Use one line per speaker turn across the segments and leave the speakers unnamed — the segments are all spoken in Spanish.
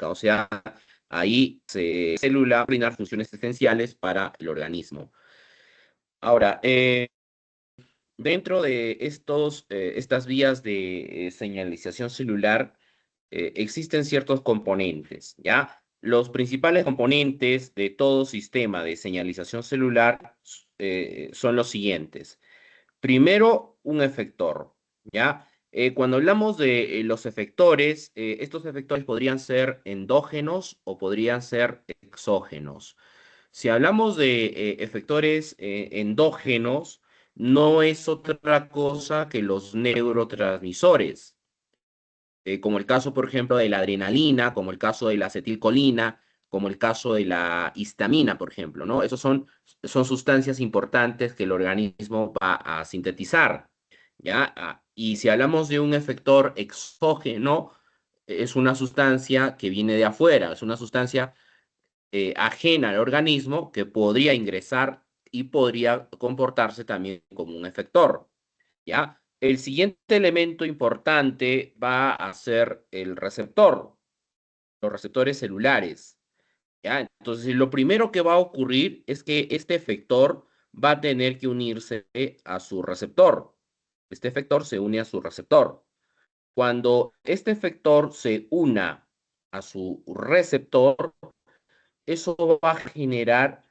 o sea, ahí se célula brindar funciones esenciales para el organismo. Ahora, dentro de estas vías de señalización celular, existen ciertos componentes, ¿ya? Los principales componentes de todo sistema de señalización celular son los siguientes. Primero, un efector, ¿ya? Cuando hablamos de los efectores, estos efectores podrían ser endógenos o podrían ser exógenos. Si hablamos de efectores endógenos, no es otra cosa que los neurotransmisores, como el caso, por ejemplo, de la adrenalina, como el caso de la acetilcolina, como el caso de la histamina, por ejemplo, ¿no? Esos son sustancias importantes que el organismo va a sintetizar, ¿ya? Y si hablamos de un efector exógeno, es una sustancia que viene de afuera, es una sustancia ajena al organismo que podría ingresar y podría comportarse también como un efector, ¿ya? El siguiente elemento importante va a ser el receptor, los receptores celulares, ¿ya? Entonces, lo primero que va a ocurrir es que este efector va a tener que unirse a su receptor. Este efector se une a su receptor. Cuando este efector se una a su receptor, eso va a generar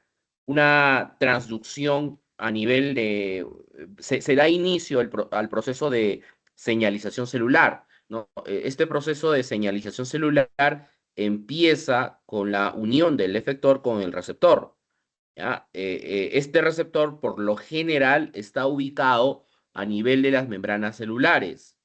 una transducción a nivel de, se da inicio al proceso de señalización celular, ¿no? Este proceso de señalización celular empieza con la unión del efector con el receptor, ¿ya? Este receptor, por lo general, está ubicado a nivel de las membranas celulares.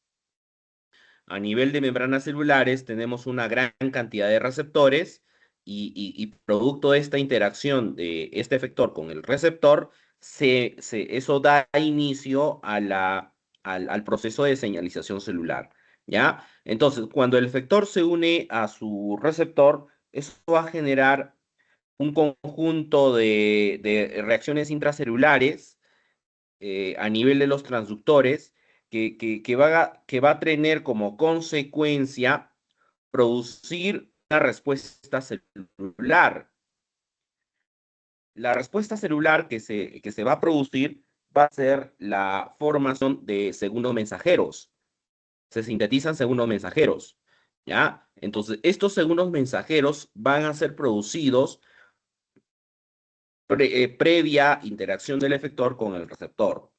A nivel de membranas celulares tenemos una gran cantidad de receptores y producto de esta interacción de este efector con el receptor, eso da inicio al proceso de señalización celular, ¿ya? Entonces, cuando el efector se une a su receptor, eso va a generar un conjunto de reacciones intracelulares a nivel de los transductores que va a tener como consecuencia producir una respuesta celular. La respuesta celular que se va a producir va a ser la formación de segundos mensajeros. Se sintetizan segundos mensajeros, ¿ya? Entonces, estos segundos mensajeros van a ser producidos previa interacción del efector con el receptor,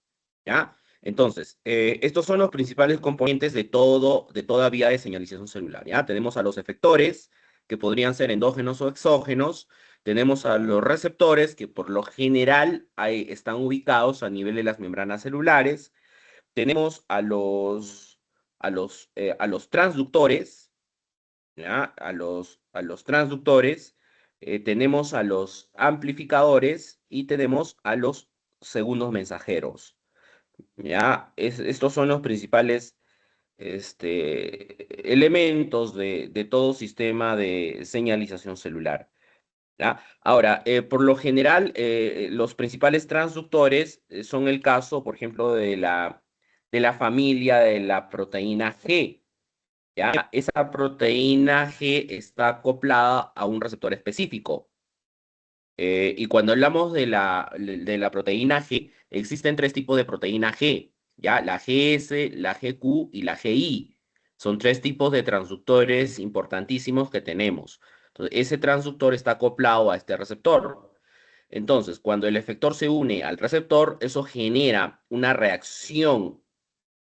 ¿ya? Entonces, estos son los principales componentes de toda vía de señalización celular, ¿ya? Tenemos a los efectores, que podrían ser endógenos o exógenos, tenemos a los receptores, que por lo general están ubicados a nivel de las membranas celulares, tenemos a los transductores, ¿ya? A los transductores, tenemos a los amplificadores y tenemos a los segundos mensajeros, ¿ya? Estos son los principales elementos de todo sistema de señalización celular, ¿ya? Ahora, por lo general, los principales transductores son el caso, por ejemplo, de la familia de la proteína G. ¿Ya? Esa proteína G está acoplada a un receptor específico. Y cuando hablamos de la proteína G, existen tres tipos de proteína G, ¿ya? La GS, la GQ y la GI. Son tres tipos de transductores importantísimos que tenemos. Entonces, ese transductor está acoplado a este receptor. Entonces, cuando el efector se une al receptor, eso genera una reacción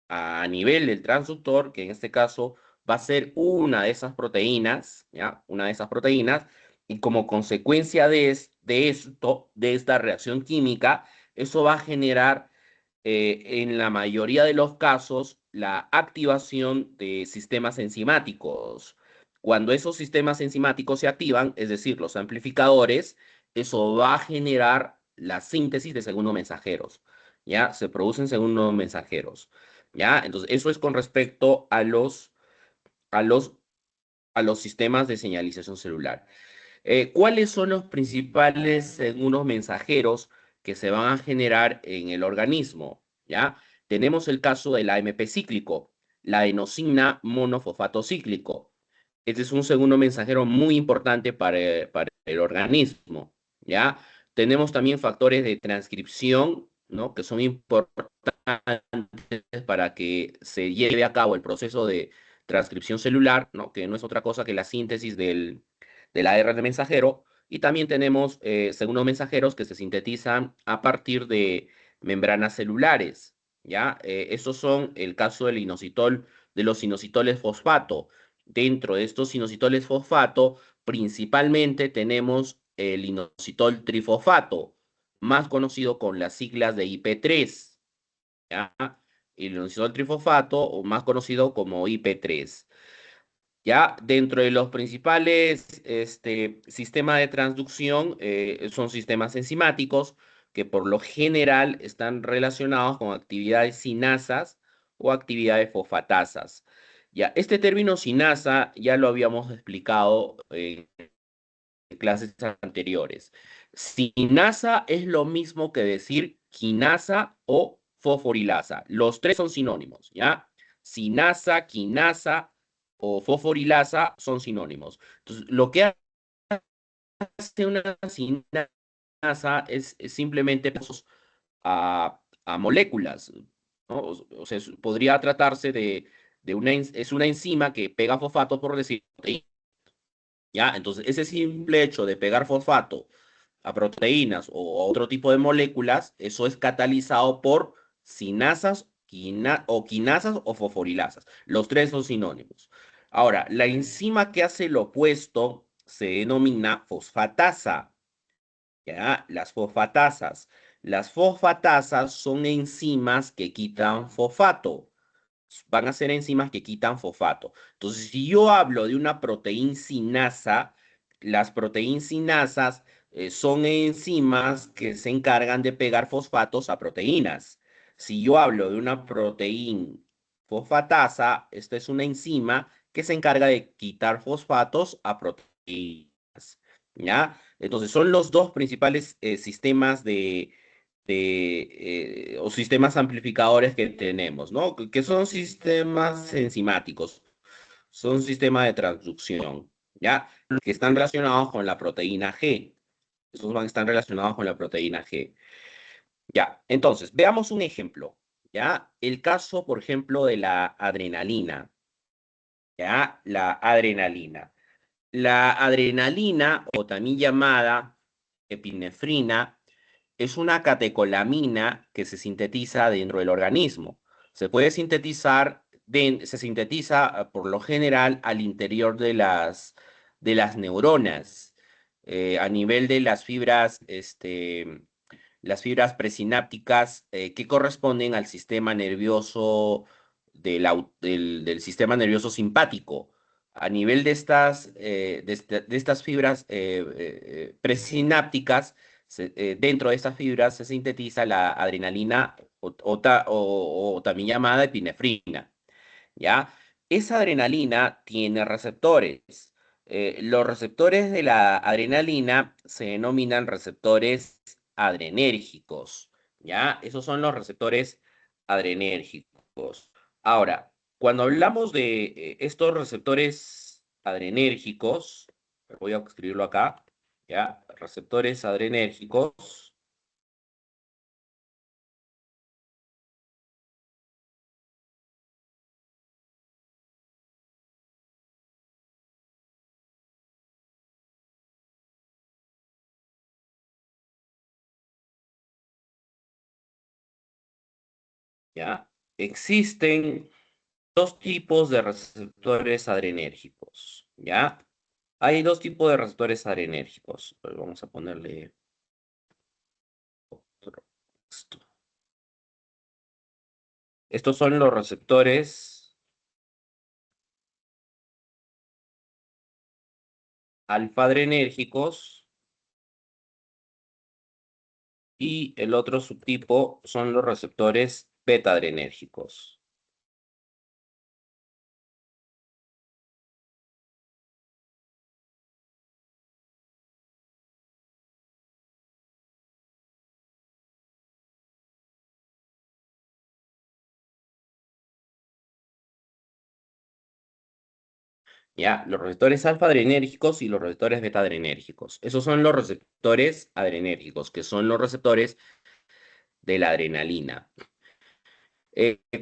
a nivel del transductor, que en este caso va a ser una de esas proteínas, ¿ya? Una de esas proteínas, y como consecuencia de esto, de esta reacción química, eso va a generar en la mayoría de los casos la activación de sistemas enzimáticos. Cuando esos sistemas enzimáticos se activan, es decir, los amplificadores, eso va a generar la síntesis de segundos mensajeros, ¿ya? Se producen segundos mensajeros, ¿ya? Entonces, eso es con respecto a los, a los sistemas de señalización celular. ¿Cuáles son los principales segundos mensajeros que se van a generar en el organismo? ¿Ya? Tenemos el caso del AMP cíclico. la adenosina monofosfato cíclico. Este es un segundo mensajero muy importante para el organismo, ¿ya? Tenemos también factores de transcripción, ¿no? Que son importantes para que se lleve a cabo el proceso de transcripción celular, ¿no? Que no es otra cosa que la síntesis del ARN mensajero. Y también tenemos segundos mensajeros que se sintetizan a partir de membranas celulares, ¿ya? Estos son el caso del inositol, de los inositoles fosfato. Dentro de estos inositoles fosfato, principalmente tenemos el inositol trifosfato, más conocido con las siglas de IP3, ¿ya? El inositol trifosfato, o más conocido como IP3. Ya dentro de los principales sistemas de transducción son sistemas enzimáticos que por lo general están relacionados con actividades sinasas o actividades fosfatasas. Ya, este término sinasa ya lo habíamos explicado en clases anteriores. Sinasa es lo mismo que decir quinasa o fosforilasa. Los tres son sinónimos, ¿ya? Sinasa, quinasa o fosforilasa son sinónimos. Entonces, lo que hace una sinasa es simplemente a moléculas, ¿no? O sea, podría tratarse de es una enzima que pega fosfato por decir, ¿ya? Entonces, ese simple hecho de pegar fosfato a proteínas o a otro tipo de moléculas, eso es catalizado por sinasas o quinasas o fosforilasas. Los tres son sinónimos. Ahora, la enzima que hace lo opuesto se denomina fosfatasa, ¿ya? Las fosfatasas. Las fosfatasas son enzimas que quitan fosfato, van a ser enzimas que quitan fosfato. Entonces, si yo hablo de una proteíncinasa, las proteíncinasas son enzimas que se encargan de pegar fosfatos a proteínas. Si yo hablo de una proteína fosfatasa, esta es una enzima que se encarga de quitar fosfatos a proteínas. ¿Ya? Entonces, son los dos principales sistemas o sistemas amplificadores que tenemos, ¿no? Que son sistemas enzimáticos, son sistemas de transducción, ¿ya? Que están relacionados con la proteína G. Estos van a estar relacionados con la proteína G. Ya, entonces, veamos un ejemplo, ¿ya? El caso, por ejemplo, de la adrenalina, ¿ya? La adrenalina. La adrenalina, o también llamada epinefrina, es una catecolamina que se sintetiza dentro del organismo. Se puede sintetizar, se sintetiza por lo general al interior de las neuronas, a nivel de las fibras presinápticas que corresponden al sistema nervioso del sistema nervioso simpático. A nivel de de estas fibras presinápticas, dentro de estas fibras se sintetiza la adrenalina o también llamada epinefrina, ¿ya? Esa adrenalina tiene receptores. Los receptores de la adrenalina se denominan receptores adrenérgicos, ¿ya? Esos son los receptores adrenérgicos. Ahora, cuando hablamos de estos receptores adrenérgicos, voy a escribirlo acá, ¿ya? Receptores adrenérgicos, ¿ya? Existen dos tipos de receptores adrenérgicos, ¿ya? Hay dos tipos de receptores adrenérgicos. Pues vamos a ponerle otro texto. Estos son los receptores alfa-adrenérgicos y el otro subtipo son los receptores beta-adrenérgicos. ¿Ya? Los receptores alfa-adrenérgicos y los receptores beta-adrenérgicos. Esos son los receptores adrenérgicos, que son los receptores de la adrenalina.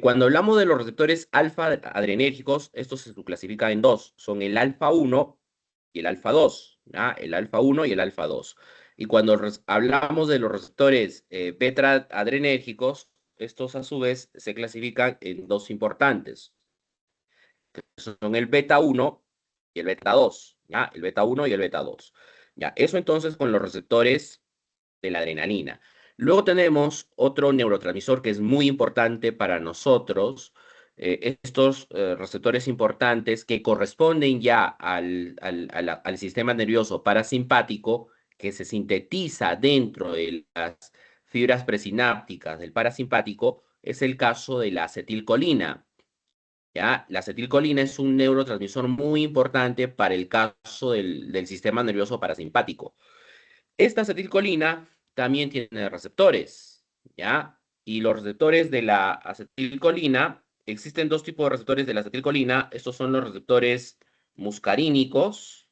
Cuando hablamos de los receptores alfa-adrenérgicos, estos se clasifican en dos. Son el alfa-1 y el alfa-2. ¿Ya? El alfa-1 y el alfa-2. Y cuando hablamos de los receptores beta-adrenérgicos, estos a su vez se clasifican en dos importantes. Son el beta 1 y el beta 2, ¿ya? El beta 1 y el beta 2. Ya, eso entonces con los receptores de la adrenalina. Luego tenemos otro neurotransmisor que es muy importante para nosotros. Estos receptores importantes que corresponden ya al sistema nervioso parasimpático que se sintetiza dentro de las fibras presinápticas del parasimpático es el caso de la acetilcolina. ¿Ya? La acetilcolina es un neurotransmisor muy importante para el caso del sistema nervioso parasimpático. Esta acetilcolina también tiene receptores, ¿ya? Y los receptores de la acetilcolina, existen dos tipos de receptores de la acetilcolina. Estos son los receptores muscarínicos,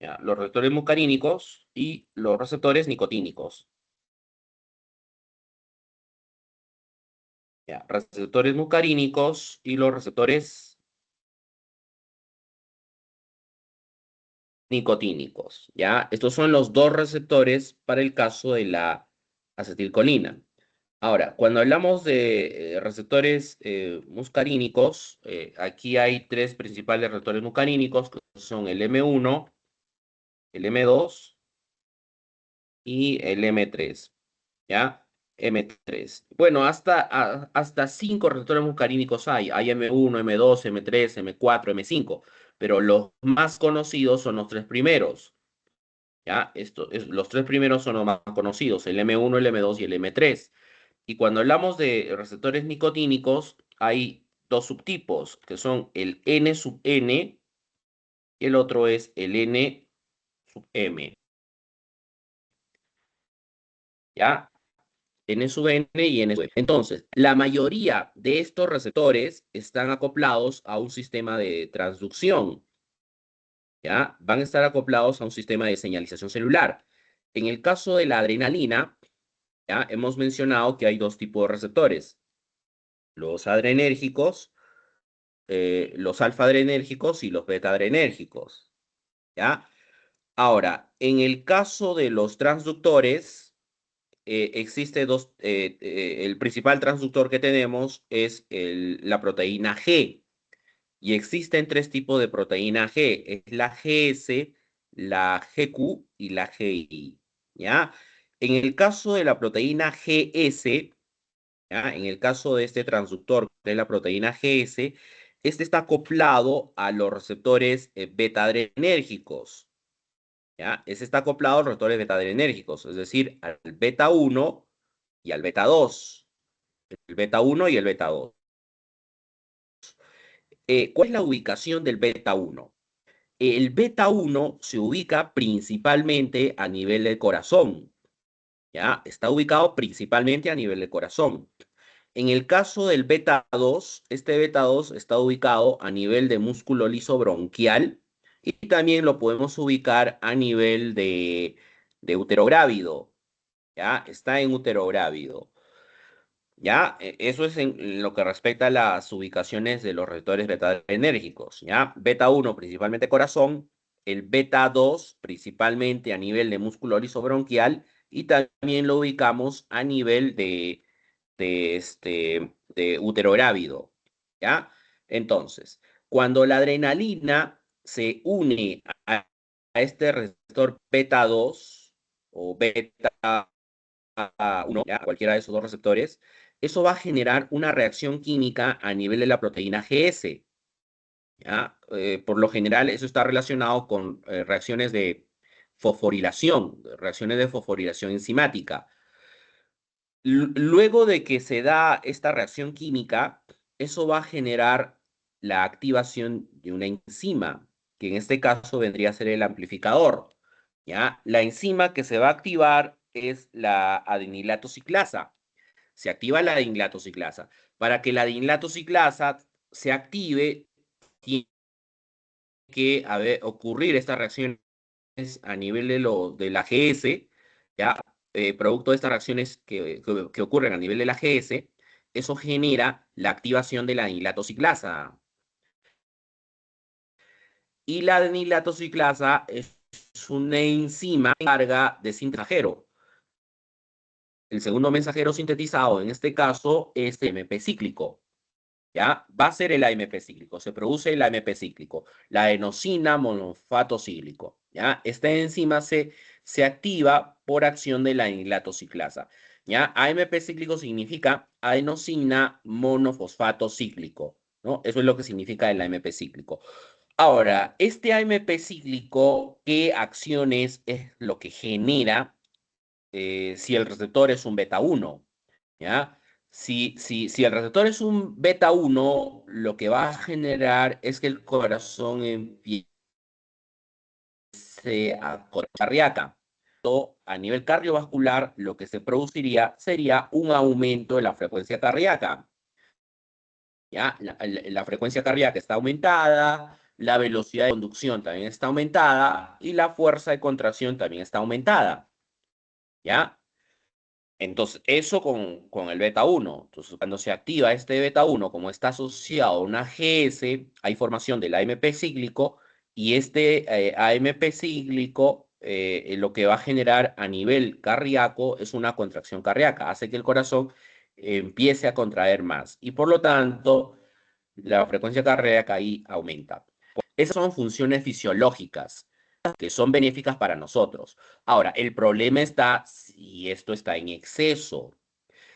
¿ya? Los receptores muscarínicos y los receptores nicotínicos, ¿ya? Receptores muscarínicos y los receptores nicotínicos, ¿ya? Estos son los dos receptores para el caso de la acetilcolina. Ahora, cuando hablamos de receptores muscarínicos, aquí hay tres principales receptores muscarínicos, que son el M1, el M2 y el M3, ¿ya? M3. Bueno, hasta cinco receptores muscarínicos hay. Hay M1, M2, M3, M4, M5, pero los más conocidos son los tres primeros. ¿Ya? Los tres primeros son los más conocidos, el M1, el M2 y el M3. Y cuando hablamos de receptores nicotínicos, hay dos subtipos, que son el N sub N y el otro es el N sub M. ¿Ya? N sub N y N sub M. Entonces, la mayoría de estos receptores están acoplados a un sistema de transducción. ¿Ya? Van a estar acoplados a un sistema de señalización celular. En el caso de la adrenalina, ¿ya? Hemos mencionado que hay dos tipos de receptores, los adrenérgicos, los alfa-adrenérgicos y los beta-adrenérgicos, ¿ya? Ahora, en el caso de los transductores, existe el principal transductor que tenemos es la proteína G, y existen tres tipos de proteína G, es la GS, la GQ y la GI, ¿ya? En el caso de la proteína GS, ¿ya? En el caso de este transductor de la proteína GS, este está acoplado a los receptores beta-adrenérgicos, ¿ya? Este está acoplado a los receptores beta-adrenérgicos, es decir, al beta 1 y al beta 2. El beta 1 y el beta 2. ¿Cuál es la ubicación del beta 1? El beta 1 se ubica principalmente a nivel del corazón, ¿ya? Está ubicado principalmente a nivel del corazón. En el caso del beta 2, este beta 2 está ubicado a nivel de músculo liso bronquial y también lo podemos ubicar a nivel de útero grávido, ¿ya? Está en útero grávido, ¿ya? Eso es en lo que respecta a las ubicaciones de los receptores beta enérgicos, ¿ya? Beta 1 principalmente corazón, el beta 2 principalmente a nivel de músculo liso bronquial y también lo ubicamos a nivel de útero grávido, ¿ya? Entonces, cuando la adrenalina se une a este receptor beta 2 o beta 1, ¿ya? Cualquiera de esos dos receptores, eso va a generar una reacción química a nivel de la proteína GS, ¿ya? Por lo general, eso está relacionado con reacciones de fosforilación enzimática. Luego de que se da esta reacción química, eso va a generar la activación de una enzima, que en este caso vendría a ser el amplificador, ¿ya? La enzima que se va a activar es la adenilato ciclasa. se activa la dinlatociclasa. Para que la dinlatociclasa se active, tiene que ocurrir estas reacciones a nivel de la GS, ¿ya? Producto de estas reacciones que ocurren a nivel de la GS, eso genera la activación de la dinlatociclasa. Y la dinlatociclasa es una enzima que carga de mensajero. El segundo mensajero sintetizado, en este caso, es el AMP cíclico. ¿Ya? Va a ser el AMP cíclico. Se produce el AMP cíclico, la adenosina monofosfato cíclico. ¿Ya? Esta enzima se activa por acción de la dinlatociclasa. ¿Ya? AMP cíclico significa adenosina monofosfato cíclico, ¿no? Eso es lo que significa el AMP cíclico. Ahora, este AMP cíclico, ¿qué acciones es lo que genera si el receptor es un beta 1? ¿Ya? Si el receptor es un beta 1, lo que va a generar es que el corazón empiece a contracción cardíaca. A nivel cardiovascular, lo que se produciría sería un aumento de la frecuencia cardíaca. ¿Ya? La frecuencia cardíaca está aumentada, la velocidad de conducción también está aumentada y la fuerza de contracción también está aumentada. ¿Ya? Entonces, eso con el beta 1. Entonces, cuando se activa este beta 1, como está asociado a una GS, hay formación del AMP cíclico y este AMP cíclico lo que va a generar a nivel cardíaco es una contracción cardíaca, hace que el corazón empiece a contraer más y por lo tanto la frecuencia cardíaca ahí aumenta. Esas son funciones fisiológicas que son benéficas para nosotros. Ahora, el problema está si esto está en exceso.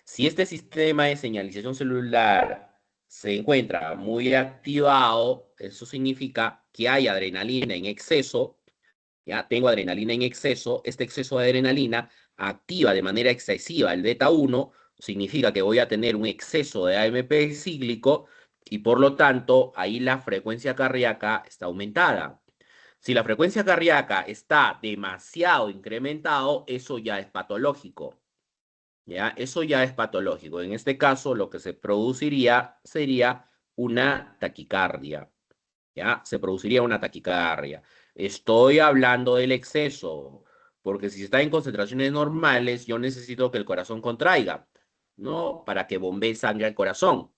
Si este sistema de señalización celular se encuentra muy activado, eso significa que hay adrenalina en exceso. Ya tengo adrenalina en exceso, este exceso de adrenalina activa de manera excesiva el beta 1, significa que voy a tener un exceso de AMP cíclico y por lo tanto ahí la frecuencia cardíaca está aumentada. Si la frecuencia cardíaca está demasiado incrementado, eso ya es patológico. ¿Ya? Eso ya es patológico. En este caso, lo que se produciría sería una taquicardia. ¿Ya? Se produciría una taquicardia. Estoy hablando del exceso, porque si está en concentraciones normales, yo necesito que el corazón contraiga, ¿no? Para que bombee sangre al corazón.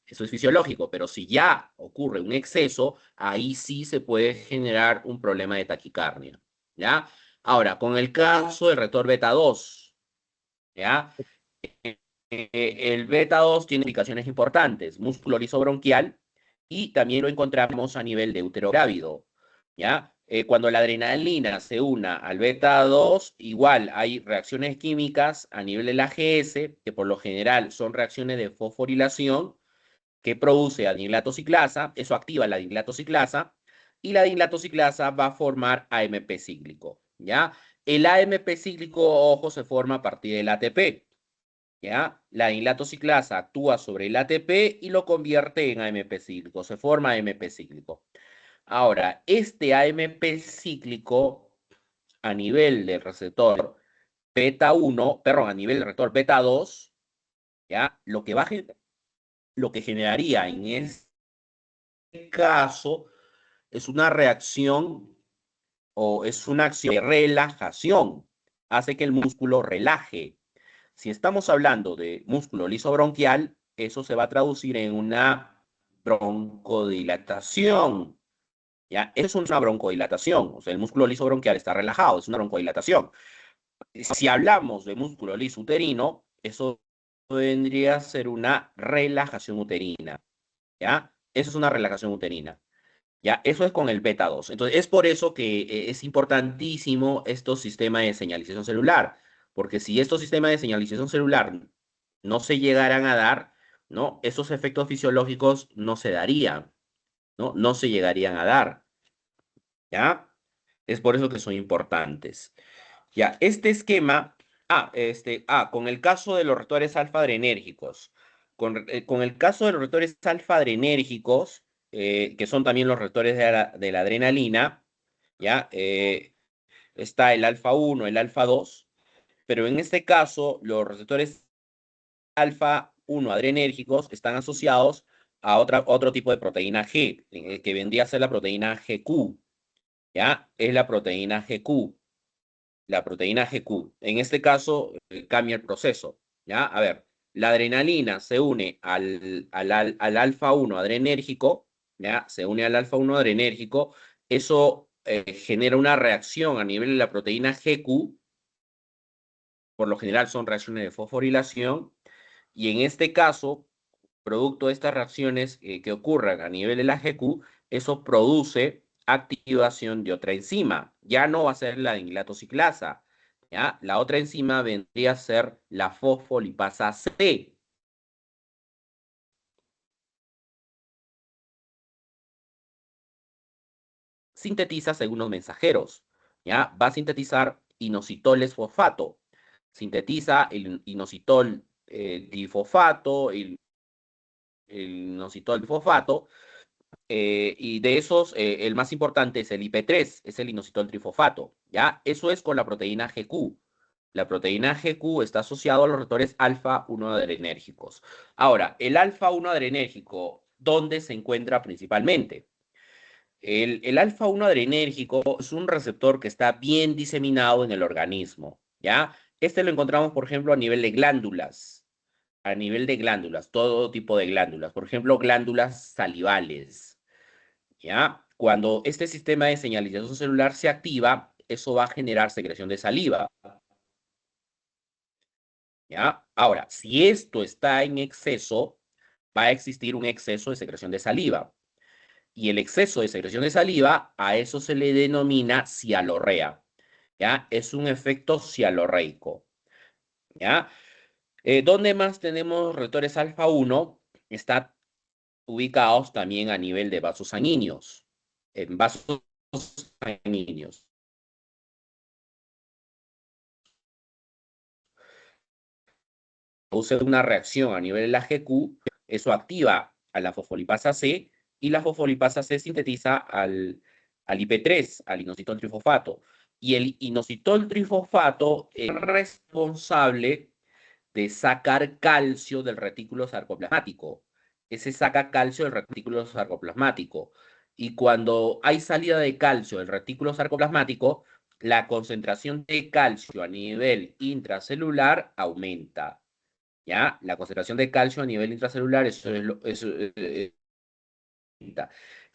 Eso es fisiológico, pero si ya ocurre un exceso, ahí sí se puede generar un problema de taquicardia, ¿ya? Ahora, con el caso del receptor beta 2, ¿ya? El beta 2 tiene indicaciones importantes, músculo lisobronquial, y también lo encontramos a nivel de útero grávido, ¿ya? Cuando la adrenalina se una al beta 2, igual hay reacciones químicas a nivel de la GS, que por lo general son reacciones de fosforilación, que produce adinlatociclasa, eso activa la adinlatociclasa, y la adinlatociclasa va a formar AMP cíclico, ¿ya? El AMP cíclico, ojo, se forma a partir del ATP, ¿ya? La adinlatociclasa actúa sobre el ATP y lo convierte en AMP cíclico, se forma AMP cíclico. Ahora, este AMP cíclico a nivel del receptor beta 1, perdón, a nivel del receptor beta 2, ¿ya? Lo que generaría en este caso es una reacción o es una acción de relajación. Hace que el músculo relaje. Si estamos hablando de músculo liso bronquial, eso se va a traducir en una broncodilatación. ¿Ya? Eso es una broncodilatación. O sea, el músculo liso bronquial está relajado, es una broncodilatación. Si hablamos de músculo liso uterino, eso vendría a ser una relajación uterina. ¿Ya? Eso es una relajación uterina. Ya, eso es con el beta 2. Entonces, es por eso que es importantísimo estos sistemas de señalización celular, porque si estos sistemas de señalización celular no se llegaran a dar, ¿no? Esos efectos fisiológicos no se darían, ¿no? No se llegarían a dar, ¿ya? Es por eso que son importantes. Ya, este esquema, con el caso de los receptores alfa-adrenérgicos, con el caso de los receptores alfa-adrenérgicos, que son también los receptores de la adrenalina, ya, está el alfa 1, el alfa 2, pero en este caso, los receptores alfa 1 adrenérgicos están asociados a otro tipo de proteína G, que vendría a ser la proteína GQ, ¿ya? Es la proteína GQ, la proteína GQ. En este caso, cambia el proceso, ¿ya? A ver, la adrenalina se une al alfa 1 adrenérgico, ¿ya? Se une al alfa 1 adrenérgico, eso genera una reacción a nivel de la proteína GQ, por lo general son reacciones de fosforilación, y en este caso, producto de estas reacciones que ocurran a nivel de la GQ, eso produce activación de otra enzima. Ya no va a ser la inilatociclasa, ¿ya? La otra enzima vendría a ser la fosfolipasa C. Sintetiza según los mensajeros, ¿ya? Va a sintetizar inositoles fosfato. Sintetiza el inositol difosfato, el inositol difosfato, y de esos, el más importante es el IP3, es el inositol trifosfato, ¿ya? Eso es con la proteína GQ. La proteína GQ está asociada a los receptores alfa 1 adrenérgicos. Ahora, el alfa 1 adrenérgico, ¿dónde se encuentra principalmente? El alfa 1 adrenérgico es un receptor que está bien diseminado en el organismo, ¿ya? Este lo encontramos, por ejemplo, a nivel de glándulas, todo tipo de glándulas, por ejemplo, glándulas salivales, ¿ya? Cuando este sistema de señalización celular se activa, eso va a generar secreción de saliva, ¿ya? Ahora, si esto está en exceso, va a existir un exceso de secreción de saliva. Y el exceso de secreción de saliva, a eso se le denomina cialorrea, ¿ya? Es un efecto cialorreico, ¿ya? ¿Dónde más tenemos receptores alfa 1? Está ubicados también a nivel de vasos sanguíneos, en vasos sanguíneos. Produce una reacción a nivel de la GQ, eso activa a la fosfolipasa C y la fosfolipasa C sintetiza al IP3, al inositol trifosfato. Y el inositol trifosfato es responsable de sacar calcio del retículo sarcoplasmático. Ese saca calcio del retículo sarcoplasmático. Y cuando hay salida de calcio del retículo sarcoplasmático, la concentración de calcio a nivel intracelular aumenta. ¿Ya? La concentración de calcio a nivel intracelular,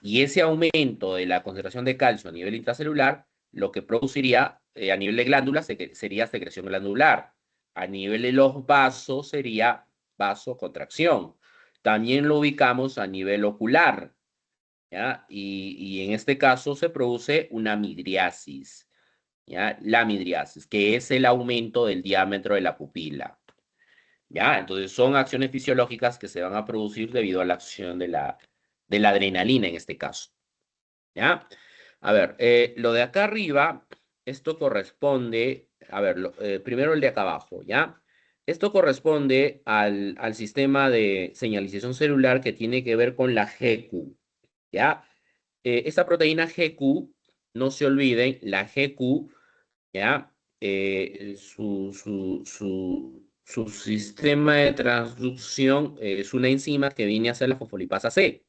y ese aumento de la concentración de calcio a nivel intracelular, lo que produciría a nivel de glándulas sería secreción glandular. A nivel de los vasos sería vasocontracción. También lo ubicamos a nivel ocular, ¿ya? Y en este caso se produce una midriasis, ¿ya? La midriasis, que es el aumento del diámetro de la pupila. ¿Ya? Entonces son acciones fisiológicas que se van a producir debido a la acción de la adrenalina en este caso. ¿Ya? A ver, lo de acá arriba, esto corresponde, a ver, primero el de acá abajo, ¿ya? Esto corresponde al sistema de señalización celular que tiene que ver con la GQ, ¿ya? Esta proteína GQ, no se olviden, la GQ, ¿ya? Su sistema de transducción es una enzima que viene a ser la fosfolipasa C,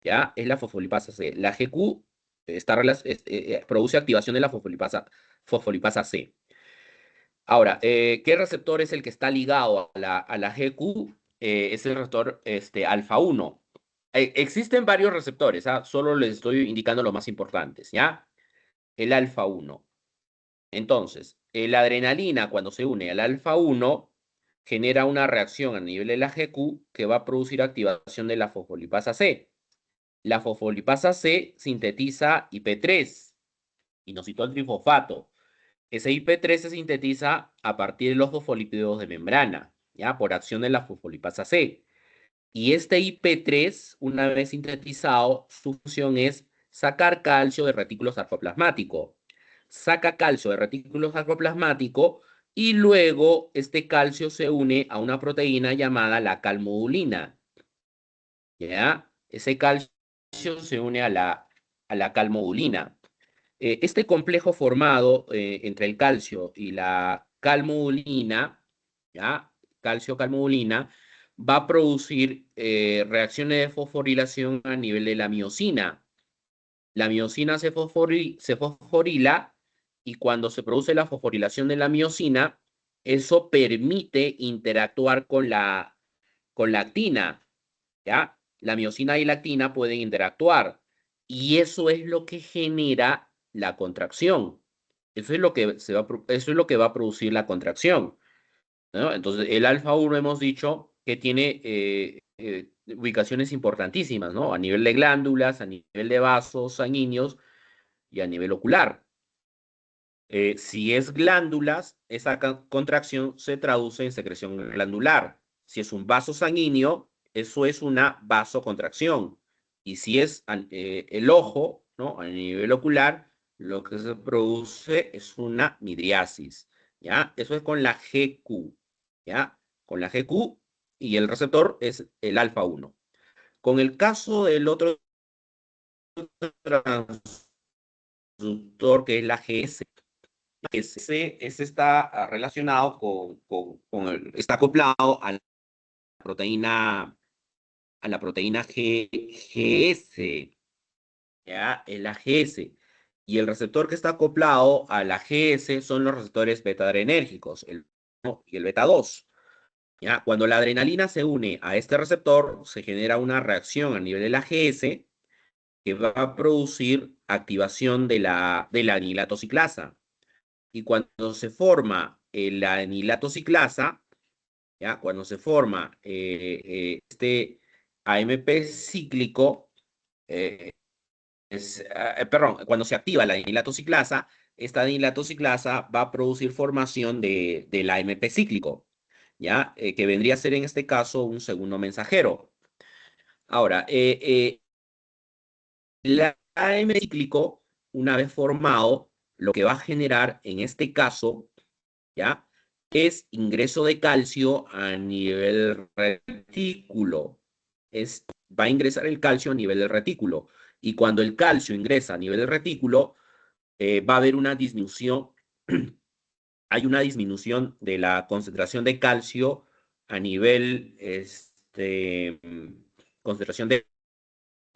¿ya? Es la fosfolipasa C. La GQ produce activación de la fosfolipasa C. Ahora, ¿qué receptor es el que está ligado a la GQ? Es el receptor alfa 1. Existen varios receptores, ¿ah? Solo les estoy indicando los más importantes, ¿ya? El alfa 1. Entonces, la adrenalina cuando se une al alfa 1 genera una reacción a nivel de la GQ que va a producir activación de la fosfolipasa C. La fosfolipasa C sintetiza IP3, inositol trifosfato. Ese IP3 se sintetiza a partir de los fosfolípidos de membrana, ¿ya? Por acción de la fosfolipasa C. Y este IP3, una vez sintetizado, su función es sacar calcio del retículo sarcoplasmático. Saca calcio del retículo sarcoplasmático y luego este calcio se une a una proteína llamada la calmodulina. ¿Ya? Ese calcio se une a la calmodulina. Este complejo formado entre el calcio y la calmodulina, ¿ya? calcio-calmodulina, va a producir reacciones de fosforilación a nivel de la miosina. La miosina se fosforila y cuando se produce la fosforilación de la miosina, eso permite interactuar con la actina, ¿ya? La miosina y la actina pueden interactuar y eso es lo que genera la contracción. Eso es lo que eso es lo que va a producir la contracción, ¿no? Entonces, el alfa 1 hemos dicho que tiene ubicaciones importantísimas, ¿no? A nivel de glándulas, a nivel de vasos sanguíneos y a nivel ocular. Si es glándulas, esa contracción se traduce en secreción glandular. Si es un vaso sanguíneo, eso es una vasocontracción. Y si es el ojo, ¿no? A nivel ocular, lo que se produce es una midriasis, ¿ya? Eso es con la GQ, ¿ya? Con la GQ y el receptor es el alfa 1. Con el caso del otro transductor que es la GS, ese está relacionado está acoplado proteína, a la proteína GS, ¿ya? El AGS. Y el receptor que está acoplado a la GS son los receptores beta-adrenérgicos, el 1 y el beta 2. ¿Ya? Cuando la adrenalina se une a este receptor, se genera una reacción a nivel de la GS que va a producir activación de la anilatociclasa. Y cuando se forma la anilatociclasa, ¿ya? Cuando se forma este AMP cíclico, eh, perdón, cuando se activa la anilatociclasa, esta anilatociclasa va a producir formación del AMP cíclico, ¿ya? Que vendría a ser en este caso un segundo mensajero. Ahora, el AMP cíclico, una vez formado, lo que va a generar en este caso, ¿ya? Es ingreso de calcio a nivel retículo. Va a ingresar el calcio a nivel del retículo. Y cuando el calcio ingresa a nivel del retículo, va a haber una disminución, hay una disminución de la concentración de calcio a nivel, concentración de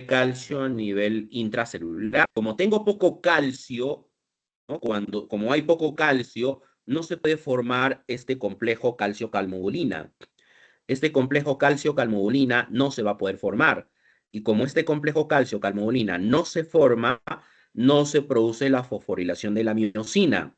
calcio a nivel intracelular. Como tengo poco calcio, ¿no? Como hay poco calcio, no se puede formar este complejo calcio-calmodulina. Este complejo calcio-calmodulina no se va a poder formar. Y como este complejo calcio-calmodulina no se forma, no se produce la fosforilación de la miosina.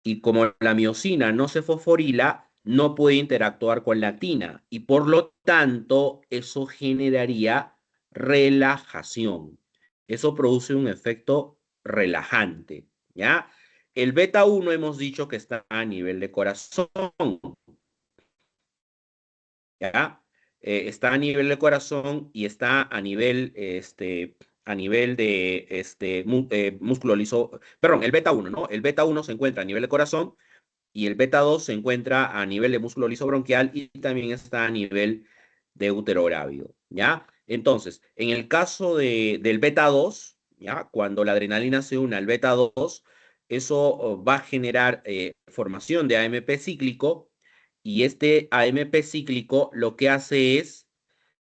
Y como la miosina no se fosforila, no puede interactuar con la actina. Y por lo tanto, eso generaría relajación. Eso produce un efecto relajante, ¿ya? El beta 1 hemos dicho que está a nivel de corazón, ¿ya? Está a nivel de corazón y está a nivel de músculo liso, perdón, el beta 1, ¿no? El beta 1 se encuentra a nivel de corazón y el beta 2 se encuentra a nivel de músculo liso bronquial y también está a nivel de útero grávido, ¿ya? Entonces, en el caso del beta 2, ¿ya? Cuando la adrenalina se une al beta 2, eso va a generar formación de AMP cíclico y este AMP cíclico lo que hace es,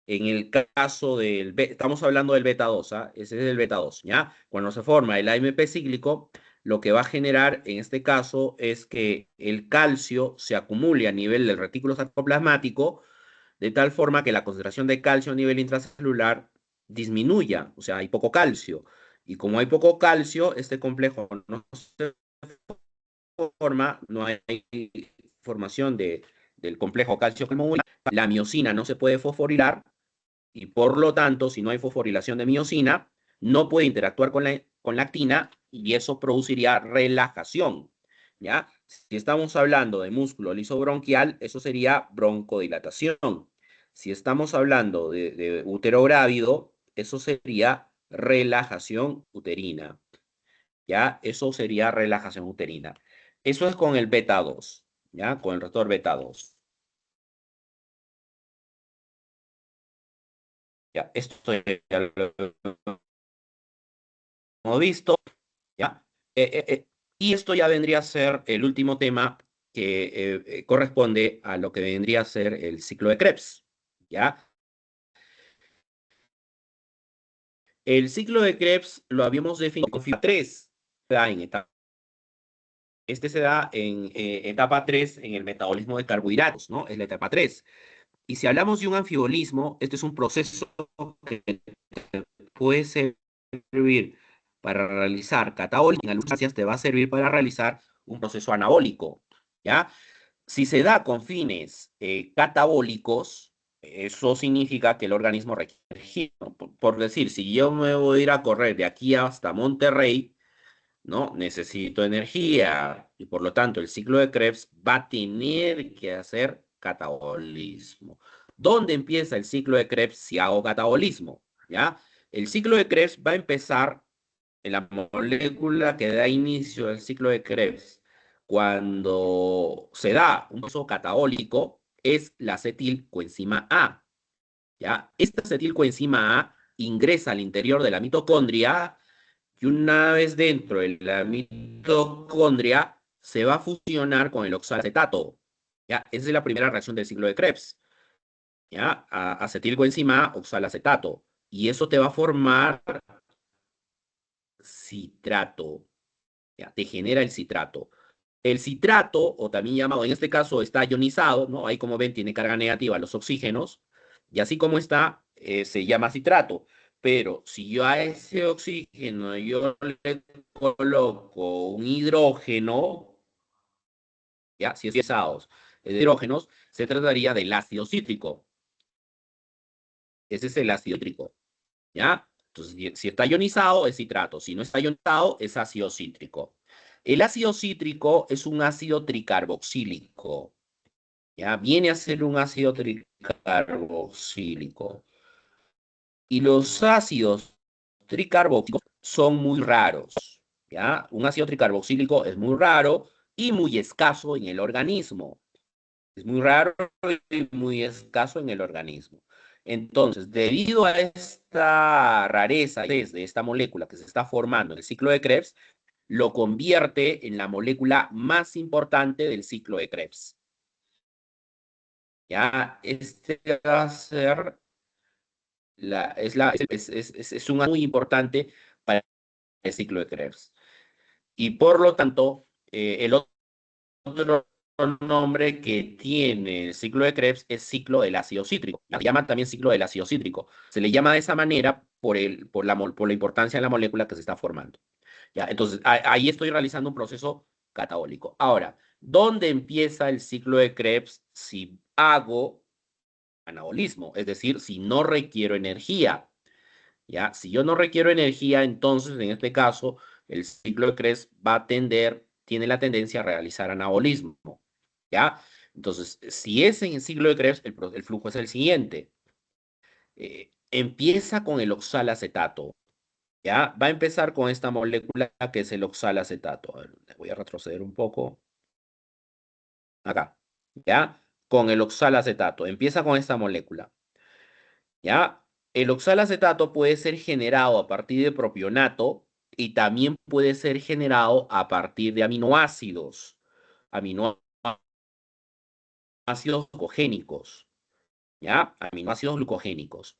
en el caso estamos hablando del beta 2, ¿ah? Ese es el beta 2, ¿ya? Cuando se forma el AMP cíclico, lo que va a generar en este caso es que el calcio se acumule a nivel del retículo sarcoplasmático, de tal forma que la concentración de calcio a nivel intracelular disminuya, o sea, hay poco calcio. Y como hay poco calcio, este complejo no se forma, no hay formación del complejo calcio-calmodulina, la miosina no se puede fosforilar y por lo tanto, si no hay fosforilación de miosina, no puede interactuar con la actina y eso produciría relajación, ¿ya? Si estamos hablando de músculo liso bronquial, eso sería broncodilatación. Si estamos hablando de útero grávido, eso sería relajación uterina, ¿ya? Eso sería relajación uterina. Eso es con el beta 2, ¿ya? Con el receptor beta 2. Ya, esto ya lo hemos visto, ¿ya? Y esto ya vendría a ser el último tema que corresponde a lo que vendría a ser el ciclo de Krebs, ¿ya? El ciclo de Krebs lo habíamos definido con fibra 3, en etapa. Este se da en etapa 3 en el metabolismo de carbohidratos, ¿no? Es la etapa 3. Y si hablamos de un anfibolismo, este es un proceso que puede servir para realizar catabólico, en algunas sustancias te va a servir para realizar un proceso anabólico, ¿ya? Si se da con fines catabólicos, eso significa que el organismo requiere energía, ¿no? Por decir, si yo me voy a ir a correr de aquí hasta Monterrey, ¿no? Necesito energía y por lo tanto el ciclo de Krebs va a tener que hacer catabolismo. ¿Dónde empieza el ciclo de Krebs si hago catabolismo? ¿Ya? El ciclo de Krebs va a empezar en la molécula que da inicio al ciclo de Krebs. Cuando se da un proceso catabólico, es la acetilcoenzima A. ¿Ya? Esta acetilcoenzima A ingresa al interior de la mitocondria y una vez dentro de la mitocondria se va a fusionar con el oxalacetato. ¿Ya? Esa es la primera reacción del ciclo de Krebs. ¿Ya? Acetilcoenzima A, oxalacetato. Y eso te va a formar citrato. ¿Ya? Te genera el citrato. El citrato, o también llamado, en este caso está ionizado, ¿no? Ahí como ven tiene carga negativa los oxígenos, y así como está, se llama citrato. Pero si yo a ese oxígeno yo le coloco un hidrógeno, ya, si es pesados, hidrógenos, se trataría del ácido cítrico. Ese es el ácido cítrico, ¿ya? Entonces, si está ionizado, es citrato. Si no está ionizado, es ácido cítrico. El ácido cítrico es un ácido tricarboxílico, ¿ya? Viene a ser un ácido tricarboxílico. Y los ácidos tricarboxílicos son muy raros, ¿ya? Un ácido tricarboxílico es muy raro y muy escaso en el organismo. Es muy raro y muy escaso en el organismo. Entonces, debido a esta rareza de esta molécula que se está formando en el ciclo de Krebs, lo convierte en la molécula más importante del ciclo de Krebs. Ya, este va a ser es un muy importante para el ciclo de Krebs. Y por lo tanto, el otro nombre que tiene el ciclo de Krebs es ciclo del ácido cítrico. Se llama también ciclo del ácido cítrico. Se le llama de esa manera por la importancia de la molécula que se está formando. ¿Ya? Entonces, ahí estoy realizando un proceso catabólico. Ahora, ¿dónde empieza el ciclo de Krebs si hago anabolismo? Es decir, si no requiero energía. ¿Ya? Si yo no requiero energía, entonces en este caso el ciclo de Krebs tiene la tendencia a realizar anabolismo. ¿Ya? Entonces, si es en el ciclo de Krebs, el flujo es el siguiente. Empieza con el oxalacetato. ¿Ya? Va a empezar con esta molécula que es el oxalacetato. A ver, voy a retroceder un poco. Acá. ¿Ya? Con el oxalacetato. Empieza con esta molécula. ¿Ya? El oxalacetato puede ser generado a partir de propionato y también puede ser generado a partir de aminoácidos glucogénicos, ¿ya? Aminoácidos glucogénicos.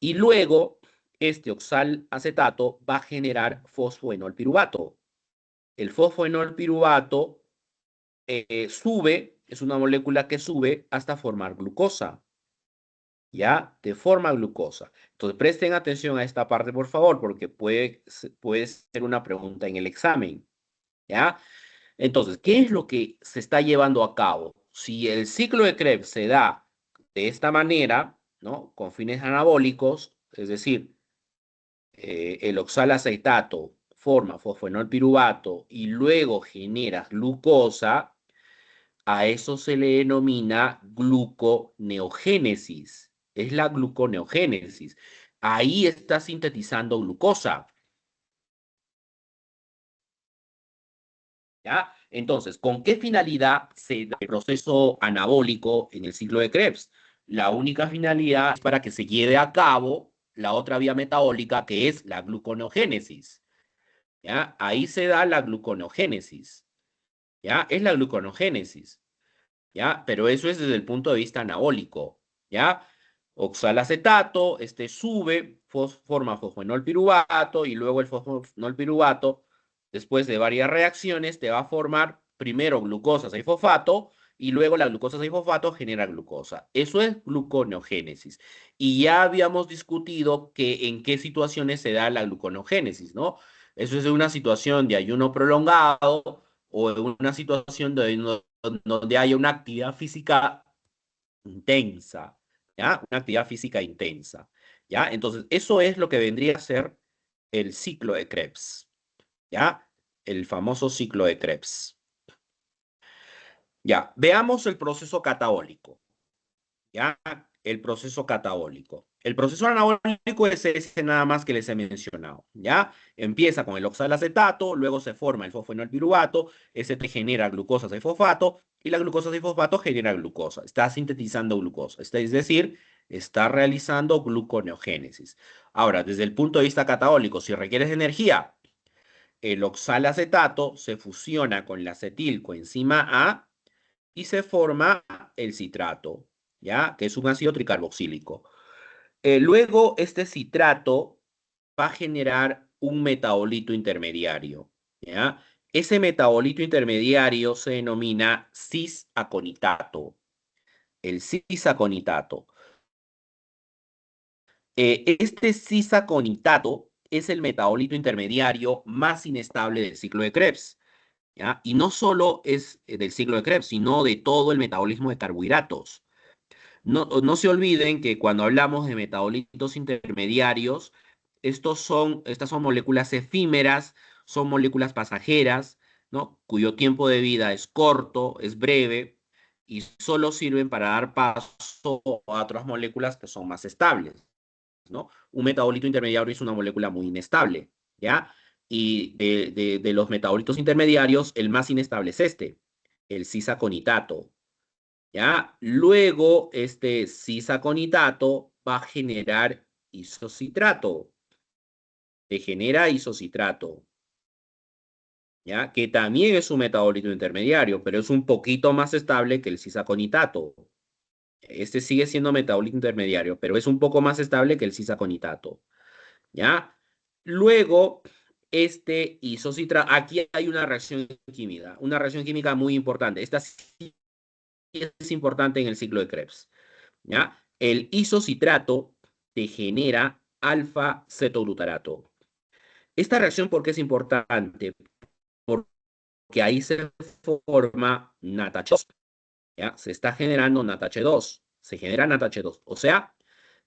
Y luego, este oxalacetato va a generar fosfoenolpiruvato. El fosfoenolpiruvato es una molécula que sube hasta formar glucosa. ¿Ya? Te forma glucosa. Entonces, presten atención a esta parte, por favor, porque puede ser una pregunta en el examen, ¿ya? Entonces, ¿qué es lo que se está llevando a cabo? Si el ciclo de Krebs se da de esta manera, ¿no? Con fines anabólicos, es decir, el oxalacetato forma fosfoenolpiruvato y luego genera glucosa, a eso se le denomina gluconeogénesis. Es la gluconeogénesis. Ahí está sintetizando glucosa. ¿Ya? Entonces, ¿con qué finalidad se da el proceso anabólico en el ciclo de Krebs? La única finalidad es para que se lleve a cabo la otra vía metabólica que es la gluconeogénesis. ¿Ya? Ahí se da la gluconeogénesis. ¿Ya? Es la gluconeogénesis. ¿ya? Pero eso es desde el punto de vista anabólico, ¿ya? Oxalacetato, sube, forma fosfenolpiruvato y luego el fosfenolpiruvato, después de varias reacciones, te va a formar primero glucosa 6-fosfato y luego la glucosa 6-fosfato genera glucosa. Eso es gluconeogénesis. Y ya habíamos discutido que en qué situaciones se da la gluconeogénesis, ¿no? Eso es una situación de ayuno prolongado o en una situación donde haya una actividad física intensa, ¿ya? Una actividad física intensa, ¿ya? Entonces, eso es lo que vendría a ser el ciclo de Krebs, ¿ya? El famoso ciclo de Krebs. Ya, veamos el proceso catabólico. ¿Ya? El proceso catabólico. El proceso anabólico es ese nada más que les he mencionado, ¿ya? Empieza con el oxalacetato, luego se forma el fosfenolpiruvato, ese te genera glucosa 6-fosfato y la glucosa 6-fosfato genera glucosa. Está sintetizando glucosa, es decir, está realizando gluconeogénesis. Ahora, desde el punto de vista catabólico, si requieres energía, el oxalacetato se fusiona con la acetilcoenzima A y se forma el citrato, ¿ya? Que es un ácido tricarboxílico. Luego, este citrato va a generar un metabolito intermediario, ¿ya? Ese metabolito intermediario se denomina cis-aconitato, el cis-aconitato. Este cis-aconitato es el metabolito intermediario más inestable del ciclo de Krebs, ¿ya? Y no solo es del ciclo de Krebs, sino de todo el metabolismo de carbohidratos. No se olviden que cuando hablamos de metabolitos intermediarios, estas son moléculas efímeras, son moléculas pasajeras, ¿no? Cuyo tiempo de vida es corto, es breve, y solo sirven para dar paso a otras moléculas que son más estables, ¿no? Un metabolito intermediario es una molécula muy inestable, ¿ya? Y de los metabolitos intermediarios, el más inestable es el cisaconitato, ¿ya? Luego, este cisaconitato va a generar isocitrato, te genera isocitrato, ¿ya? Que también es un metabolito intermediario, pero es un poquito más estable que el cisaconitato. Este sigue siendo metabolito intermediario, pero es un poco más estable que el cisaconitato, ¿ya? Luego, este isocitrato, aquí hay una reacción química muy importante. Esta sí es importante en el ciclo de Krebs. ¿Ya? El isocitrato te genera alfa-cetoglutarato. Esta reacción, ¿por qué es importante? Porque ahí se forma NATH2, ¿ya? Se está generando NATH2, se genera NATH2. O sea,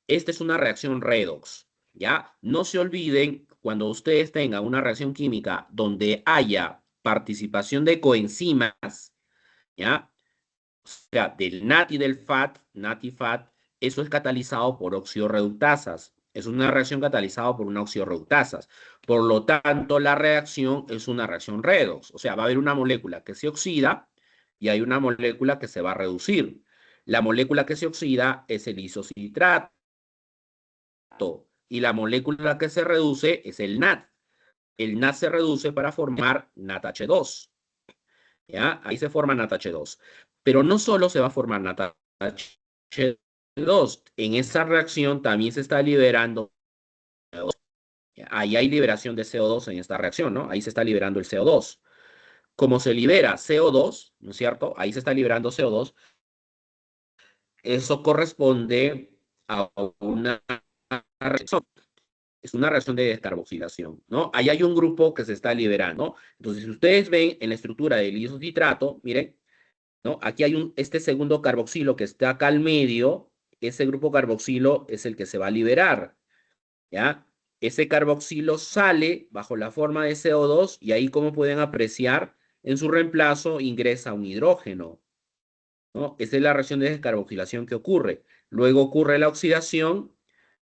esta es una reacción redox, ¿ya? No se olviden, cuando ustedes tengan una reacción química donde haya participación de coenzimas, ¿ya? O sea, del NAT y del FAT, NAT y FAT, eso es catalizado por oxidorreductasas. Es una reacción catalizada por una oxidorreductasas. Por lo tanto, la reacción es una reacción redox. O sea, va a haber una molécula que se oxida y hay una molécula que se va a reducir. La molécula que se oxida es el isocitrato y la molécula que se reduce es el NAT. El NAT se reduce para formar NATH2. ¿Ya? Ahí se forma NATH2. Pero no solo se va a formar NATH2, en esa reacción también se está liberando CO2. Ahí hay liberación de CO2 en esta reacción, ¿no? Ahí se está liberando el CO2. Como se libera CO2, ¿no es cierto? Ahí se está liberando CO2. Eso corresponde a una reacción. Es una reacción de descarboxilación, ¿no? Ahí hay un grupo que se está liberando. Entonces, si ustedes ven en la estructura del isocitrato, miren, ¿no? Aquí hay este segundo carboxilo que está acá al medio, ese grupo carboxilo es el que se va a liberar, ¿ya? Ese carboxilo sale bajo la forma de CO2 y ahí, como pueden apreciar, en su reemplazo ingresa un hidrógeno, ¿no? Esa es la reacción de descarboxilación que ocurre. Luego ocurre la oxidación,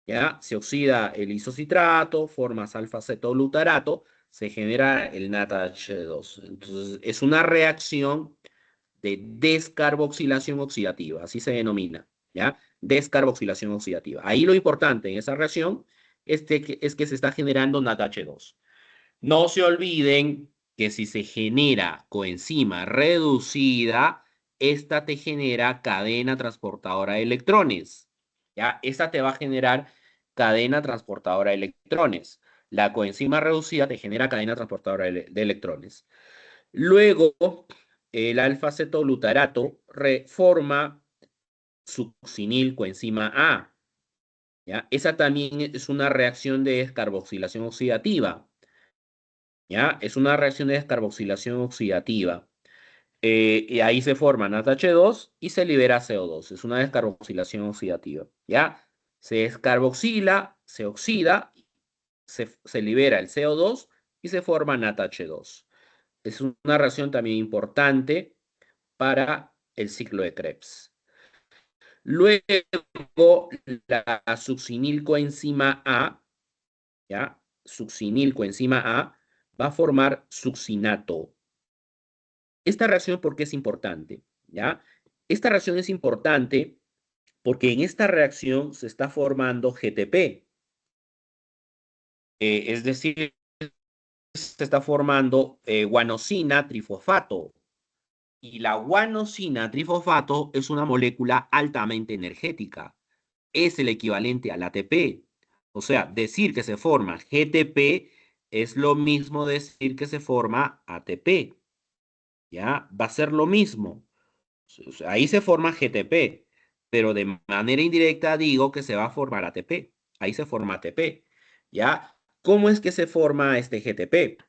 ¿ya? Se oxida el isocitrato, formas alfa-cetoglutarato, se genera el NADH2. Entonces, es una reacción de descarboxilación oxidativa, así se denomina, ¿ya? Descarboxilación oxidativa. Ahí lo importante en esa reacción es que se está generando NADH2. No se olviden que si se genera coenzima reducida, esta te genera cadena transportadora de electrones. ¿Ya? Esta te va a generar cadena transportadora de electrones. La coenzima reducida te genera cadena transportadora de electrones. Luego, el alfa-cetoglutarato reforma succinil coenzima A. ¿Ya? Esa también es una reacción de descarboxilación oxidativa. ¿Ya? Es una reacción de descarboxilación oxidativa. Y ahí se forma NADH2 y se libera CO2. Es una descarboxilación oxidativa. ¿Ya? Se descarboxila, se oxida, se libera el CO2 y se forma NADH2. Es una reacción también importante para el ciclo de Krebs. Luego, la succinilcoenzima A, ¿ya? Succinilcoenzima A va a formar succinato. Esta reacción, ¿por qué es importante? ¿Ya? Esta reacción es importante porque en esta reacción se está formando GTP. Es decir, se está formando guanosina trifosfato. Y la guanosina trifosfato es una molécula altamente energética. Es el equivalente al ATP. O sea, decir que se forma GTP es lo mismo decir que se forma ATP. ¿Ya? Va a ser lo mismo. O sea, ahí se forma GTP, pero de manera indirecta digo que se va a formar ATP. Ahí se forma ATP. ¿Ya? ¿Cómo es que se forma este GTP?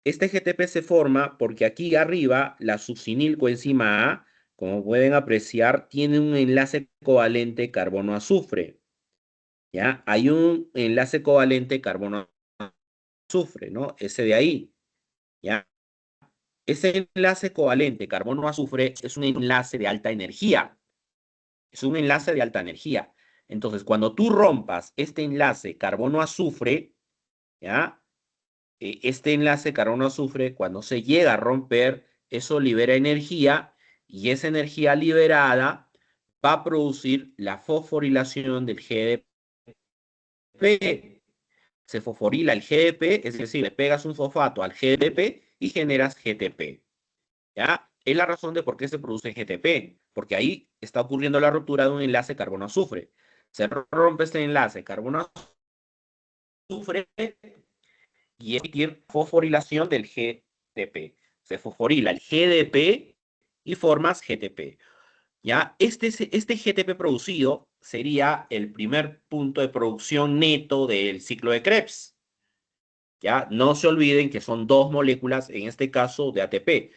Este GTP se forma porque aquí arriba la succinilcoenzima A, como pueden apreciar, tiene un enlace covalente carbono-azufre. ¿Ya? Hay un enlace covalente carbono-azufre, ¿no? Ese de ahí. ¿Ya? Ese enlace covalente carbono-azufre es un enlace de alta energía. Es un enlace de alta energía. Entonces, cuando tú rompas este enlace carbono-azufre, ¿ya? Este enlace carbono-azufre, cuando se llega a romper, eso libera energía y esa energía liberada va a producir la fosforilación del GDP. Se fosforila el GDP, es decir, le pegas un fosfato al GDP y generas GTP. ¿Ya? Es la razón de por qué se produce GTP, porque ahí está ocurriendo la ruptura de un enlace carbono-azufre. Se rompe este enlace carbono-azufre y emitir fosforilación del GDP. Se fosforila el GDP y formas GTP. ¿Ya? Este GTP producido sería el primer punto de producción neto del ciclo de Krebs. ¿Ya? No se olviden que son dos moléculas, en este caso de ATP.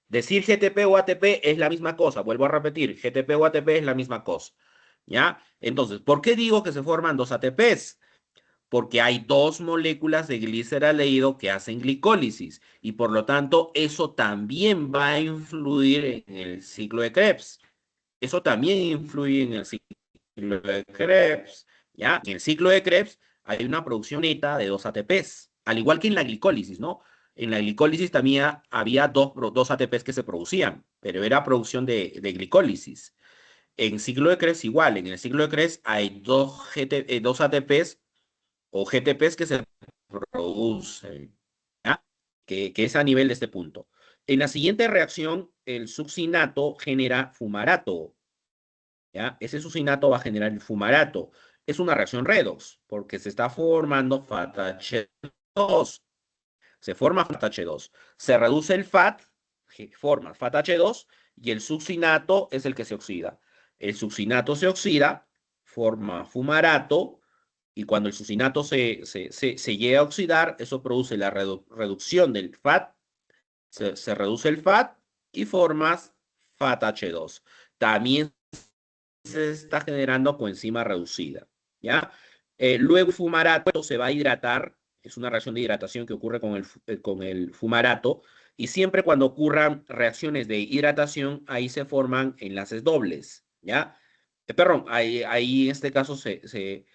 Decir GTP o ATP es la misma cosa, vuelvo a repetir, GTP o ATP es la misma cosa. ¿Ya? Entonces, ¿por qué digo que se forman dos ATPs? Porque hay dos moléculas de gliceraldehído que hacen glicólisis y por lo tanto eso también va a influir en el ciclo de Krebs. Eso también influye en el ciclo de Krebs. ¿Ya? En el ciclo de Krebs hay una producción neta de dos ATPs, al igual que en la glicólisis, ¿no? En la glicólisis también había dos ATPs que se producían, pero era producción de glicólisis. En ciclo de Krebs igual, en el ciclo de Krebs hay dos ATPs o GTPs que se producen, ¿ya? Que es a nivel de este punto. En la siguiente reacción, el succinato genera fumarato, ¿ya? Ese succinato va a generar el fumarato. Es una reacción redox, porque se está formando FAT-H2. Se forma FAT-H2. Se reduce el FAT, forma FAT-H2, y el succinato es el que se oxida. El succinato se oxida, forma fumarato, y cuando el succinato se llega a oxidar, eso produce la reducción del FAT, se reduce el FAT y formas FAT-H2. También se está generando coenzima reducida, ¿ya? Luego el fumarato se va a hidratar, es una reacción de hidratación que ocurre con el fumarato, y siempre cuando ocurran reacciones de hidratación, ahí se forman enlaces dobles, ¿ya? Perdón, ahí en este caso se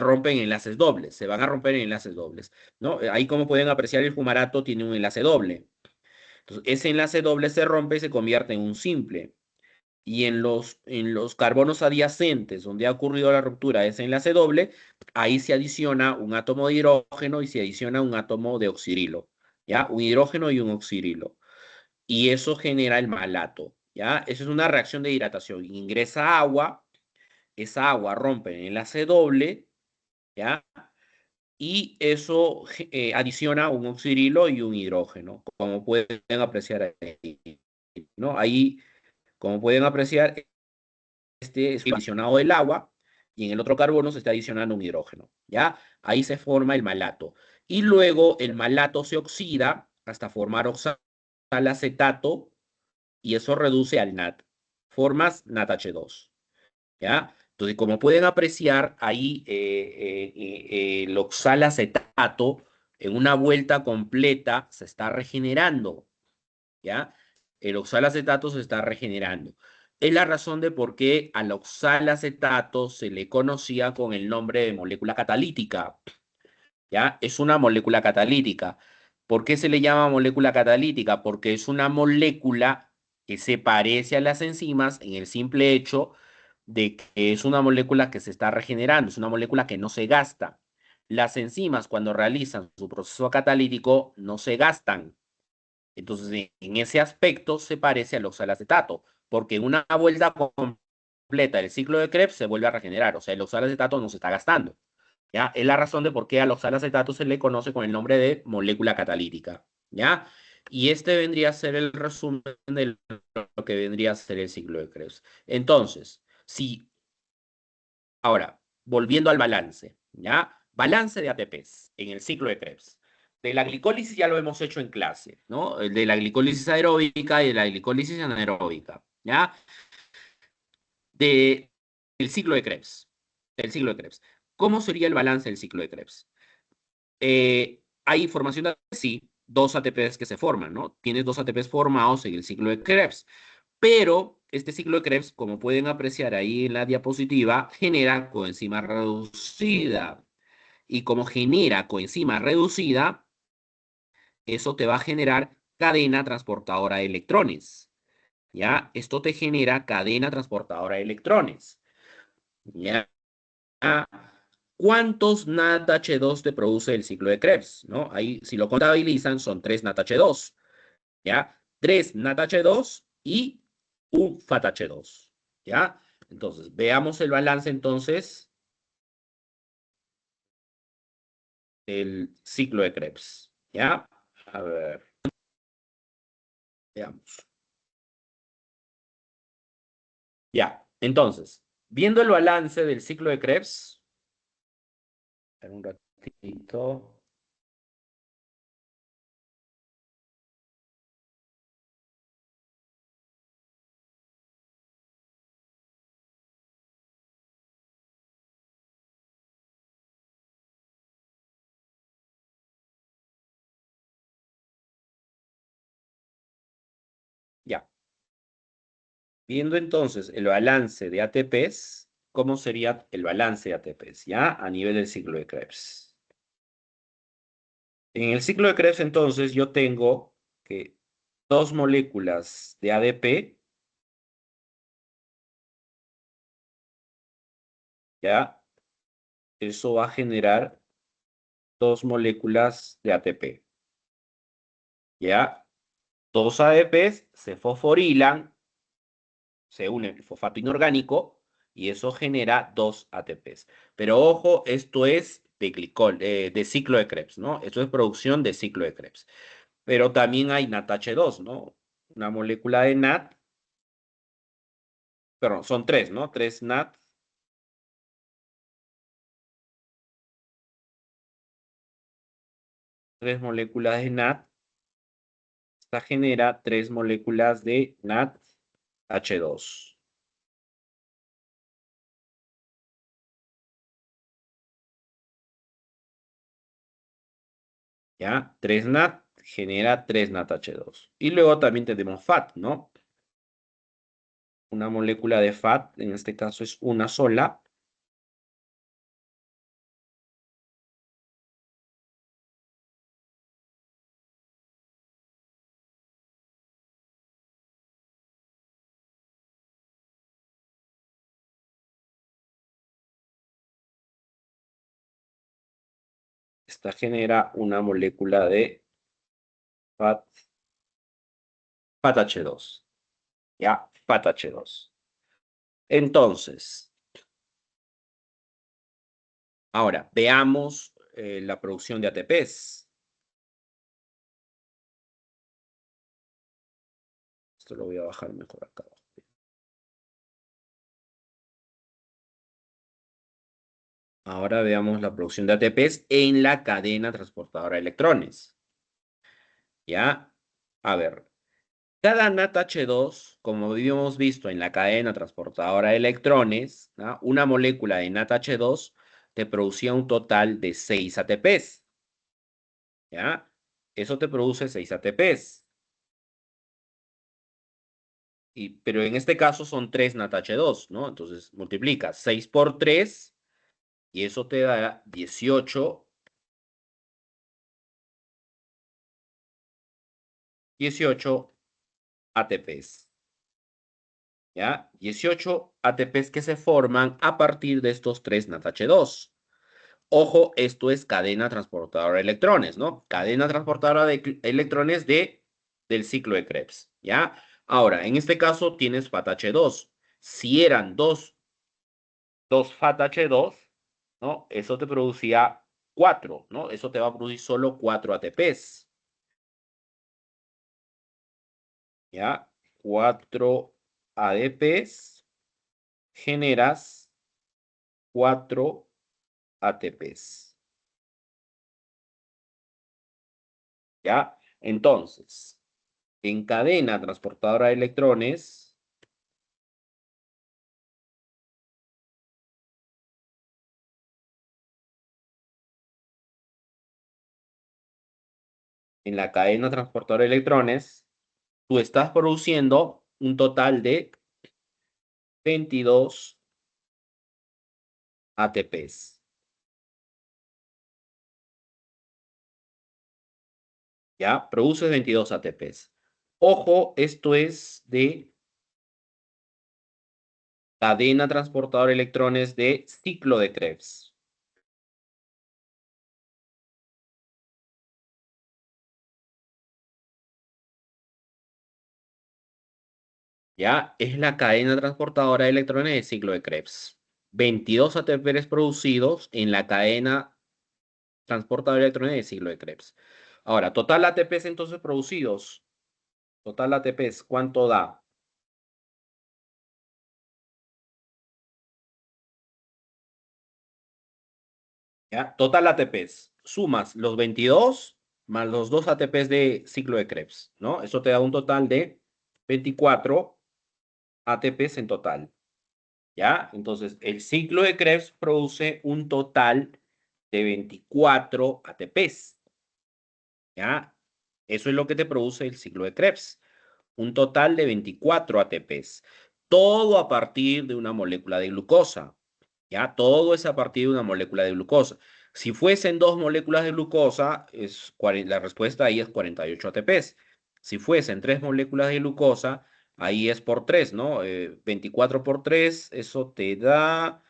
rompen enlaces dobles, se van a romper enlaces dobles, ¿no? Ahí como pueden apreciar el fumarato tiene un enlace doble. Entonces, ese enlace doble se rompe y se convierte en un simple. Y en los carbonos adyacentes, donde ha ocurrido la ruptura de ese enlace doble, ahí se adiciona un átomo de hidrógeno y se adiciona un átomo de oxirilo, ¿ya? Un hidrógeno y un oxirilo. Y eso genera el malato. ¿ya? Eso es una reacción de hidratación. Ingresa agua, esa agua rompe el enlace doble, ¿ya? Y eso adiciona un oxidrilo y un hidrógeno, como pueden apreciar ahí, ¿no? Ahí, como pueden apreciar, este es adicionado del agua y en el otro carbono se está adicionando un hidrógeno, ¿ya? Ahí se forma el malato. Y luego el malato se oxida hasta formar oxalacetato y eso reduce al NAT. Formas NATH2, ¿ya? Entonces, como pueden apreciar, ahí el oxalacetato en una vuelta completa se está regenerando, ¿ya? El oxalacetato se está regenerando. Es la razón de por qué al oxalacetato se le conocía con el nombre de molécula catalítica, ¿ya? Es una molécula catalítica. ¿Por qué se le llama molécula catalítica? Porque es una molécula que se parece a las enzimas en el simple hecho de que es una molécula que se está regenerando, es una molécula que no se gasta. Las enzimas cuando realizan su proceso catalítico no se gastan. Entonces, en ese aspecto se parece al oxalacetato, porque en una vuelta completa del ciclo de Krebs se vuelve a regenerar, o sea, el oxalacetato no se está gastando. ¿Ya? Es la razón de por qué al oxalacetato se le conoce con el nombre de molécula catalítica, ¿ya? Y este vendría a ser el resumen de lo que vendría a ser el ciclo de Krebs. Entonces, si ahora, volviendo al balance, ¿ya? Balance de ATPs en el ciclo de Krebs. De la glicólisis ya lo hemos hecho en clase, ¿no? El de la glicólisis aeróbica y de la glicólisis anaeróbica, ¿ya? De, del ciclo de Krebs. Del ciclo de Krebs. ¿Cómo sería el balance del ciclo de Krebs? Hay información de sí, dos ATPs que se forman, ¿no? Tienes dos ATPs formados en el ciclo de Krebs, pero este ciclo de Krebs, como pueden apreciar ahí en la diapositiva, genera coenzima reducida. Y como genera coenzima reducida, eso te va a generar cadena transportadora de electrones. ¿Ya? Esto te genera cadena transportadora de electrones. ¿Ya? ¿Cuántos NADH2 te produce el ciclo de Krebs? ¿No? Ahí, si lo contabilizan, son 3 NADH2. ¿Ya? 3 NADH2 y un FATH2. ¿Ya? Entonces, veamos el balance entonces del ciclo de Krebs. ¿Ya? A ver, veamos. Ya, entonces, viendo el balance del ciclo de Krebs, en un ratito. Ya, viendo entonces el balance de ATPs, ¿cómo sería el balance de ATPs? Ya, a nivel del ciclo de Krebs. En el ciclo de Krebs, entonces, yo tengo que dos moléculas de ADP, ya, eso va a generar dos moléculas de ATP, ya. Dos ADPs se fosforilan, se unen el fosfato inorgánico y eso genera dos ATPs. Pero ojo, esto es de ciclo de Krebs, ¿no? Esto es producción de ciclo de Krebs. Pero también hay NADH2, ¿no? Una molécula de NAD, perdón, son tres, ¿no? Tres NAD, tres moléculas de NAD. Esta genera tres moléculas de NADH2. ¿Ya? Tres NAD genera tres NADH2. Y luego también tenemos FAT, ¿no? Una molécula de FAT, en este caso es una sola. Esta genera una molécula de FAT, FATH2. ¿ya? FAT-H2. Entonces, ahora, veamos la producción de ATPs. Esto lo voy a bajar mejor acá abajo. Ahora veamos la producción de ATPs en la cadena transportadora de electrones. ¿Ya? A ver, cada NADH2, como habíamos visto en la cadena transportadora de electrones, ¿no? Una molécula de NADH2 te producía un total de 6 ATPs. ¿Ya? Eso te produce 6 ATPs. Pero en este caso son 3 NADH2, ¿no? Entonces multiplicas 6 por 3 y eso te da 18 ATPs. ¿Ya? 18 ATPs que se forman a partir de estos 3 NADH2. Ojo, esto es cadena transportadora de electrones, ¿no? Cadena transportadora de electrones del ciclo de Krebs, ¿ya? Ahora, en este caso tienes FAT-H2. Si eran dos FAT-H2, ¿no? Eso te producía 4, ¿no? Eso te va a producir solo 4 ATPs, ¿ya? 4 ADPs generas 4 ATPs, ¿ya? Entonces, en cadena transportadora de electrones, en la cadena transportadora de electrones, tú estás produciendo un total de 22 ATPs. ¿Ya? Produces 22 ATPs. Ojo, esto es de cadena transportadora de electrones de ciclo de Krebs. ¿Ya? Es la cadena transportadora de electrones de ciclo de Krebs. 22 ATPs producidos en la cadena transportadora de electrones de ciclo de Krebs. Ahora, total ATPs entonces producidos. Total ATPs, ¿cuánto da? ¿Ya? Total ATPs. Sumas los 22 más los 2 ATPs de ciclo de Krebs, ¿no? Eso te da un total de 24 ATPs en total, ¿ya? Entonces, el ciclo de Krebs produce un total de 24 ATPs, ¿ya? Eso es lo que te produce el ciclo de Krebs. Un total de 24 ATPs. Todo a partir de una molécula de glucosa. ¿Ya? Todo es a partir de una molécula de glucosa. Si fuesen dos moléculas de glucosa, la respuesta ahí es 48 ATPs. Si fuesen tres moléculas de glucosa, ahí es por 3, ¿no? 24 por 3, eso te da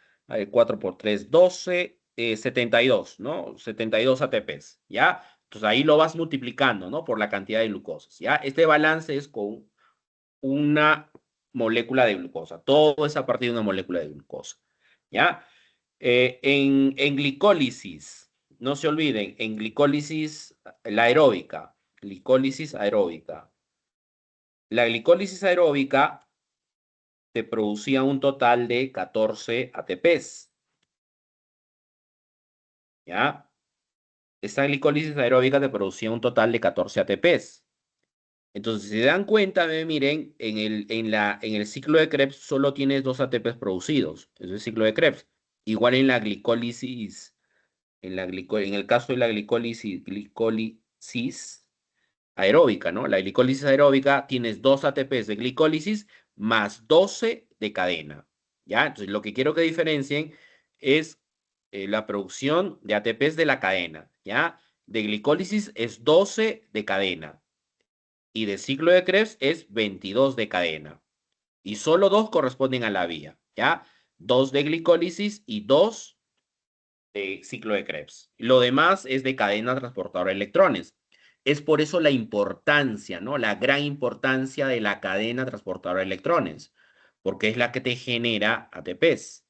4 por 3, 12, 72, ¿no? 72 ATPs, ¿ya? Entonces ahí lo vas multiplicando, ¿no? Por la cantidad de glucosas, ¿ya? Este balance es con una molécula de glucosa. Todo es a partir de una molécula de glucosa, ¿ya? En glicólisis, no se olviden, en glicólisis, la aeróbica, glicólisis aeróbica. La glicólisis aeróbica te producía un total de 14 ATPs, ¿ya? Esta glicólisis aeróbica te producía un total de 14 ATPs. Entonces, si se dan cuenta, miren, en el ciclo de Krebs solo tienes 2 ATPs producidos. Eso es el ciclo de Krebs. Igual en la glicólisis, en el caso de la glicólisis aeróbica, ¿no? La glicólisis aeróbica tienes 2 ATPs de glicólisis más 12 de cadena, ¿ya? Entonces, lo que quiero que diferencien es la producción de ATPs de la cadena, ¿ya? De glicólisis es 12 de cadena y de ciclo de Krebs es 22 de cadena. Y solo 2 corresponden a la vía, ¿ya? 2 de glicólisis y 2 de ciclo de Krebs. Lo demás es de cadena transportadora de electrones. Es por eso la importancia, ¿no? La gran importancia de la cadena transportadora de electrones, porque es la que te genera ATPs.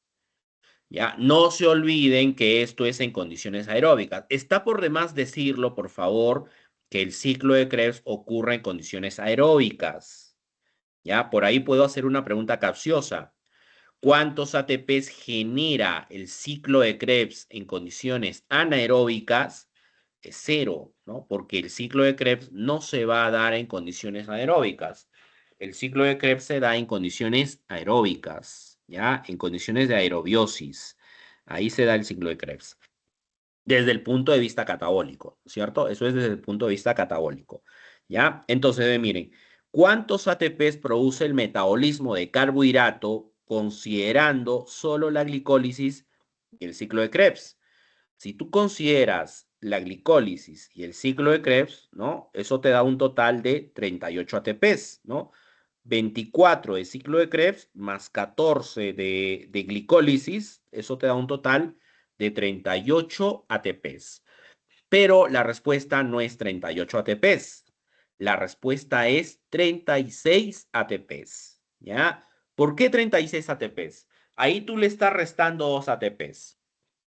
¿Ya? No se olviden que esto es en condiciones aeróbicas. Está por demás decirlo, por favor, que el ciclo de Krebs ocurre en condiciones aeróbicas. ¿Ya? Por ahí puedo hacer una pregunta capciosa. ¿Cuántos ATPs genera el ciclo de Krebs en condiciones anaeróbicas? Es cero, ¿no? Porque el ciclo de Krebs no se va a dar en condiciones anaeróbicas. El ciclo de Krebs se da en condiciones aeróbicas, ¿ya? En condiciones de aerobiosis. Ahí se da el ciclo de Krebs. Desde el punto de vista catabólico, ¿cierto? Eso es desde el punto de vista catabólico, ¿ya? Entonces, miren, ¿cuántos ATPs produce el metabolismo de carbohidrato considerando solo la glicólisis y el ciclo de Krebs? Si tú consideras la glicólisis y el ciclo de Krebs, ¿no? Eso te da un total de 38 ATPs, ¿no? 24 de ciclo de Krebs más 14 de glicólisis, eso te da un total de 38 ATPs. Pero la respuesta no es 38 ATPs. La respuesta es 36 ATPs, ¿ya? ¿Por qué 36 ATPs? Ahí tú le estás restando 2 ATPs.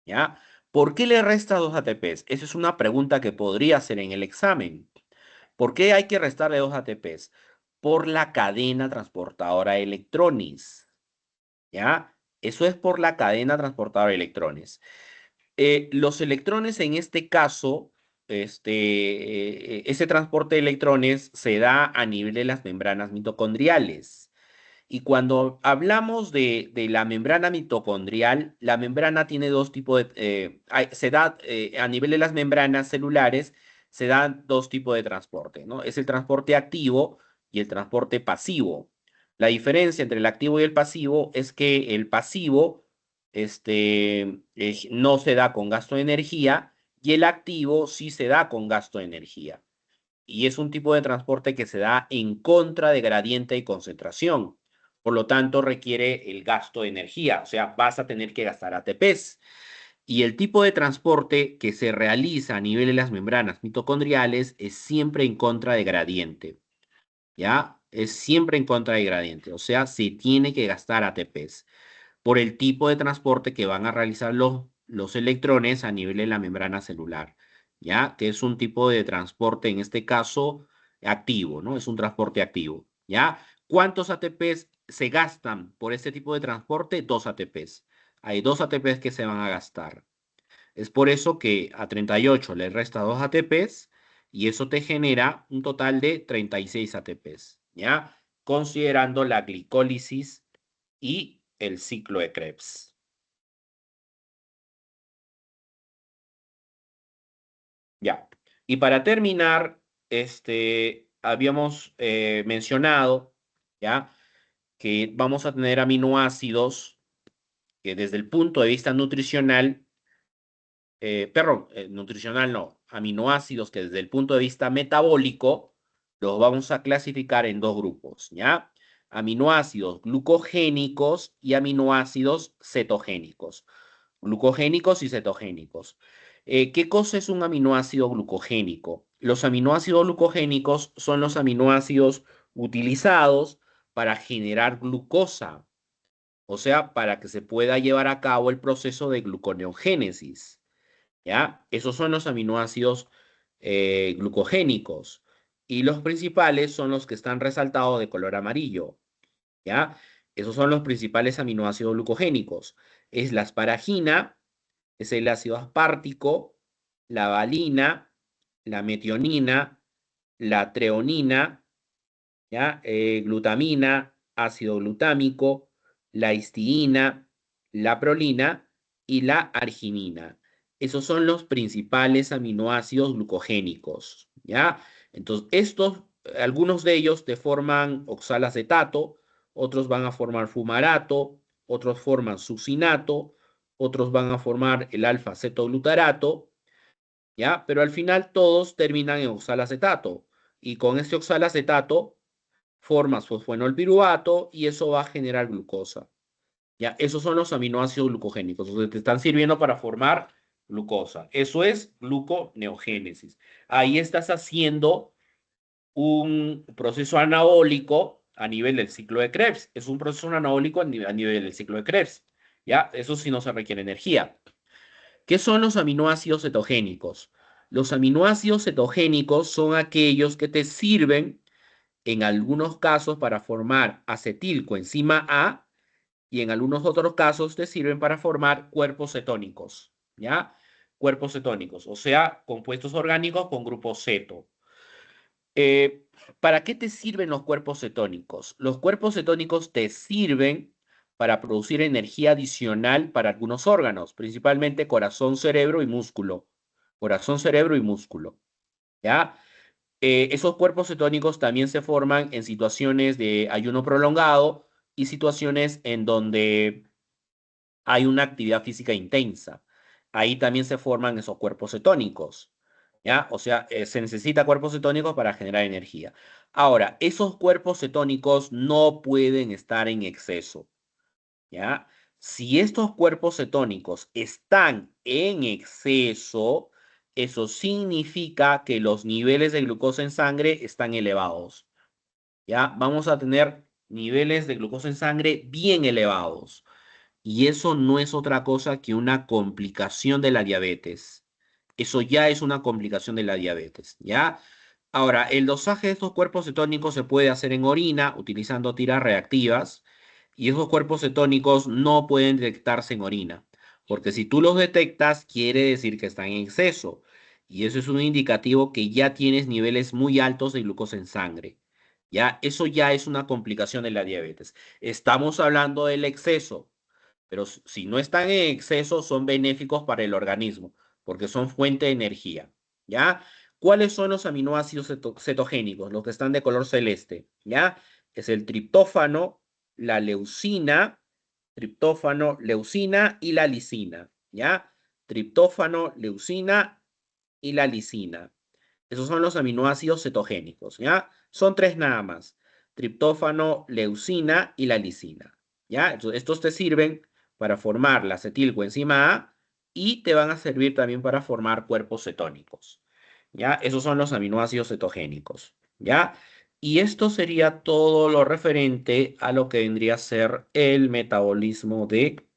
¿Ya? ¿Por qué le resta 2 ATPs? Esa es una pregunta que podría ser en el examen. ¿Por qué hay que restarle 2 ATPs? Por la cadena transportadora de electrones. ¿Ya? Eso es por la cadena transportadora de electrones. Los electrones en este caso, ese transporte de electrones se da a nivel de las membranas mitocondriales. Y cuando hablamos de la membrana mitocondrial, la membrana tiene dos tipos de, se da a nivel de las membranas celulares, se dan dos tipos de transporte, ¿no? Es el transporte activo y el transporte pasivo. La diferencia entre el activo y el pasivo es que el pasivo, no se da con gasto de energía y el activo sí se da con gasto de energía. Y es un tipo de transporte que se da en contra de gradiente de concentración. Por lo tanto, requiere el gasto de energía, o sea, vas a tener que gastar ATPs. Y el tipo de transporte que se realiza a nivel de las membranas mitocondriales es siempre en contra de gradiente, ¿ya? Es siempre en contra de gradiente, o sea, se tiene que gastar ATPs por el tipo de transporte que van a realizar los electrones a nivel de la membrana celular, ¿ya? Que es un tipo de transporte, en este caso, activo, ¿no? Es un transporte activo, ¿ya? ¿Cuántos ATPs se gastan por este tipo de transporte? 2 ATPs. Hay 2 ATPs que se van a gastar. Es por eso que a 38 le resta 2 ATPs y eso te genera un total de 36 ATPs, ¿ya? Considerando la glicólisis y el ciclo de Krebs. Ya. Y para terminar, habíamos mencionado, ¿ya? Que vamos a tener aminoácidos que desde el punto de vista nutricional, perdón, nutricional no, aminoácidos que desde el punto de vista metabólico los vamos a clasificar en dos grupos, ¿ya? Aminoácidos glucogénicos y aminoácidos cetogénicos. Glucogénicos y cetogénicos. ¿Qué cosa es un aminoácido glucogénico? Los aminoácidos glucogénicos son los aminoácidos utilizados para generar glucosa, o sea, para que se pueda llevar a cabo el proceso de gluconeogénesis, ¿ya? Esos son los aminoácidos glucogénicos. Y los principales son los que están resaltados de color amarillo, ¿ya? Esos son los principales aminoácidos glucogénicos. Es la asparagina, es el ácido aspartico, la valina, la metionina, la treonina, ¿ya? Glutamina, ácido glutámico, la histiína, la prolina y la arginina. Esos son los principales aminoácidos glucogénicos, ¿ya? Entonces, algunos de ellos te forman oxalacetato, otros van a formar fumarato, otros forman succinato, otros van a formar el alfa-cetoglutarato, ¿ya? Pero al final todos terminan en oxalacetato. Y con este oxalacetato formas fosfoenolpiruvato y eso va a generar glucosa. ¿Ya? Esos son los aminoácidos glucogénicos. O sea, te están sirviendo para formar glucosa. Eso es gluconeogénesis. Ahí estás haciendo un proceso anabólico a nivel del ciclo de Krebs. Es un proceso anabólico a nivel del ciclo de Krebs. ¿Ya? Eso sí no se requiere energía. ¿Qué son los aminoácidos cetogénicos? Los aminoácidos cetogénicos son aquellos que te sirven en algunos casos para formar acetilcoenzima A y en algunos otros casos te sirven para formar cuerpos cetónicos, ¿ya? Cuerpos cetónicos, o sea, compuestos orgánicos con grupo ceto. Eh, ¿Para qué te sirven los cuerpos cetónicos? Los cuerpos cetónicos te sirven para producir energía adicional para algunos órganos, principalmente corazón, cerebro y músculo. Corazón, cerebro y músculo, ¿ya? Esos cuerpos cetónicos también se forman en situaciones de ayuno prolongado y situaciones en donde hay una actividad física intensa. Ahí también se forman esos cuerpos cetónicos, ¿ya? O sea, se necesita cuerpos cetónicos para generar energía. Ahora, esos cuerpos cetónicos no pueden estar en exceso, ¿ya? Si estos cuerpos cetónicos están en exceso, eso significa que los niveles de glucosa en sangre están elevados, ¿ya? Vamos a tener niveles de glucosa en sangre bien elevados. Y eso no es otra cosa que una complicación de la diabetes. Eso ya es una complicación de la diabetes, ¿ya? Ahora, el dosaje de estos cuerpos cetónicos se puede hacer en orina utilizando tiras reactivas y esos cuerpos cetónicos no pueden detectarse en orina, porque si tú los detectas, quiere decir que están en exceso y eso es un indicativo que ya tienes niveles muy altos de glucosa en sangre. Ya, eso ya es una complicación de la diabetes. Estamos hablando del exceso, pero si no están en exceso, son benéficos para el organismo, porque son fuente de energía, ¿ya? ¿Cuáles son los aminoácidos cetogénicos? Los que están de color celeste, ¿ya? Es el triptófano, leucina y la lisina, ¿ya? Triptófano, leucina y la lisina. Esos son los aminoácidos cetogénicos, ¿ya? Son tres nada más. Triptófano, leucina y la lisina, ¿ya? Entonces, estos te sirven para formar la acetilcoenzima A y te van a servir también para formar cuerpos cetónicos, ¿ya? Esos son los aminoácidos cetogénicos, ¿ya? Y esto sería todo lo referente a lo que vendría a ser el metabolismo de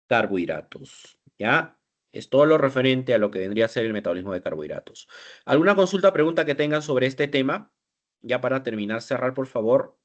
carbohidratos, ¿ya? Es todo lo referente a lo que vendría a ser el metabolismo de carbohidratos. ¿Alguna consulta, pregunta que tengan sobre este tema? Ya para terminar, cerrar, por favor.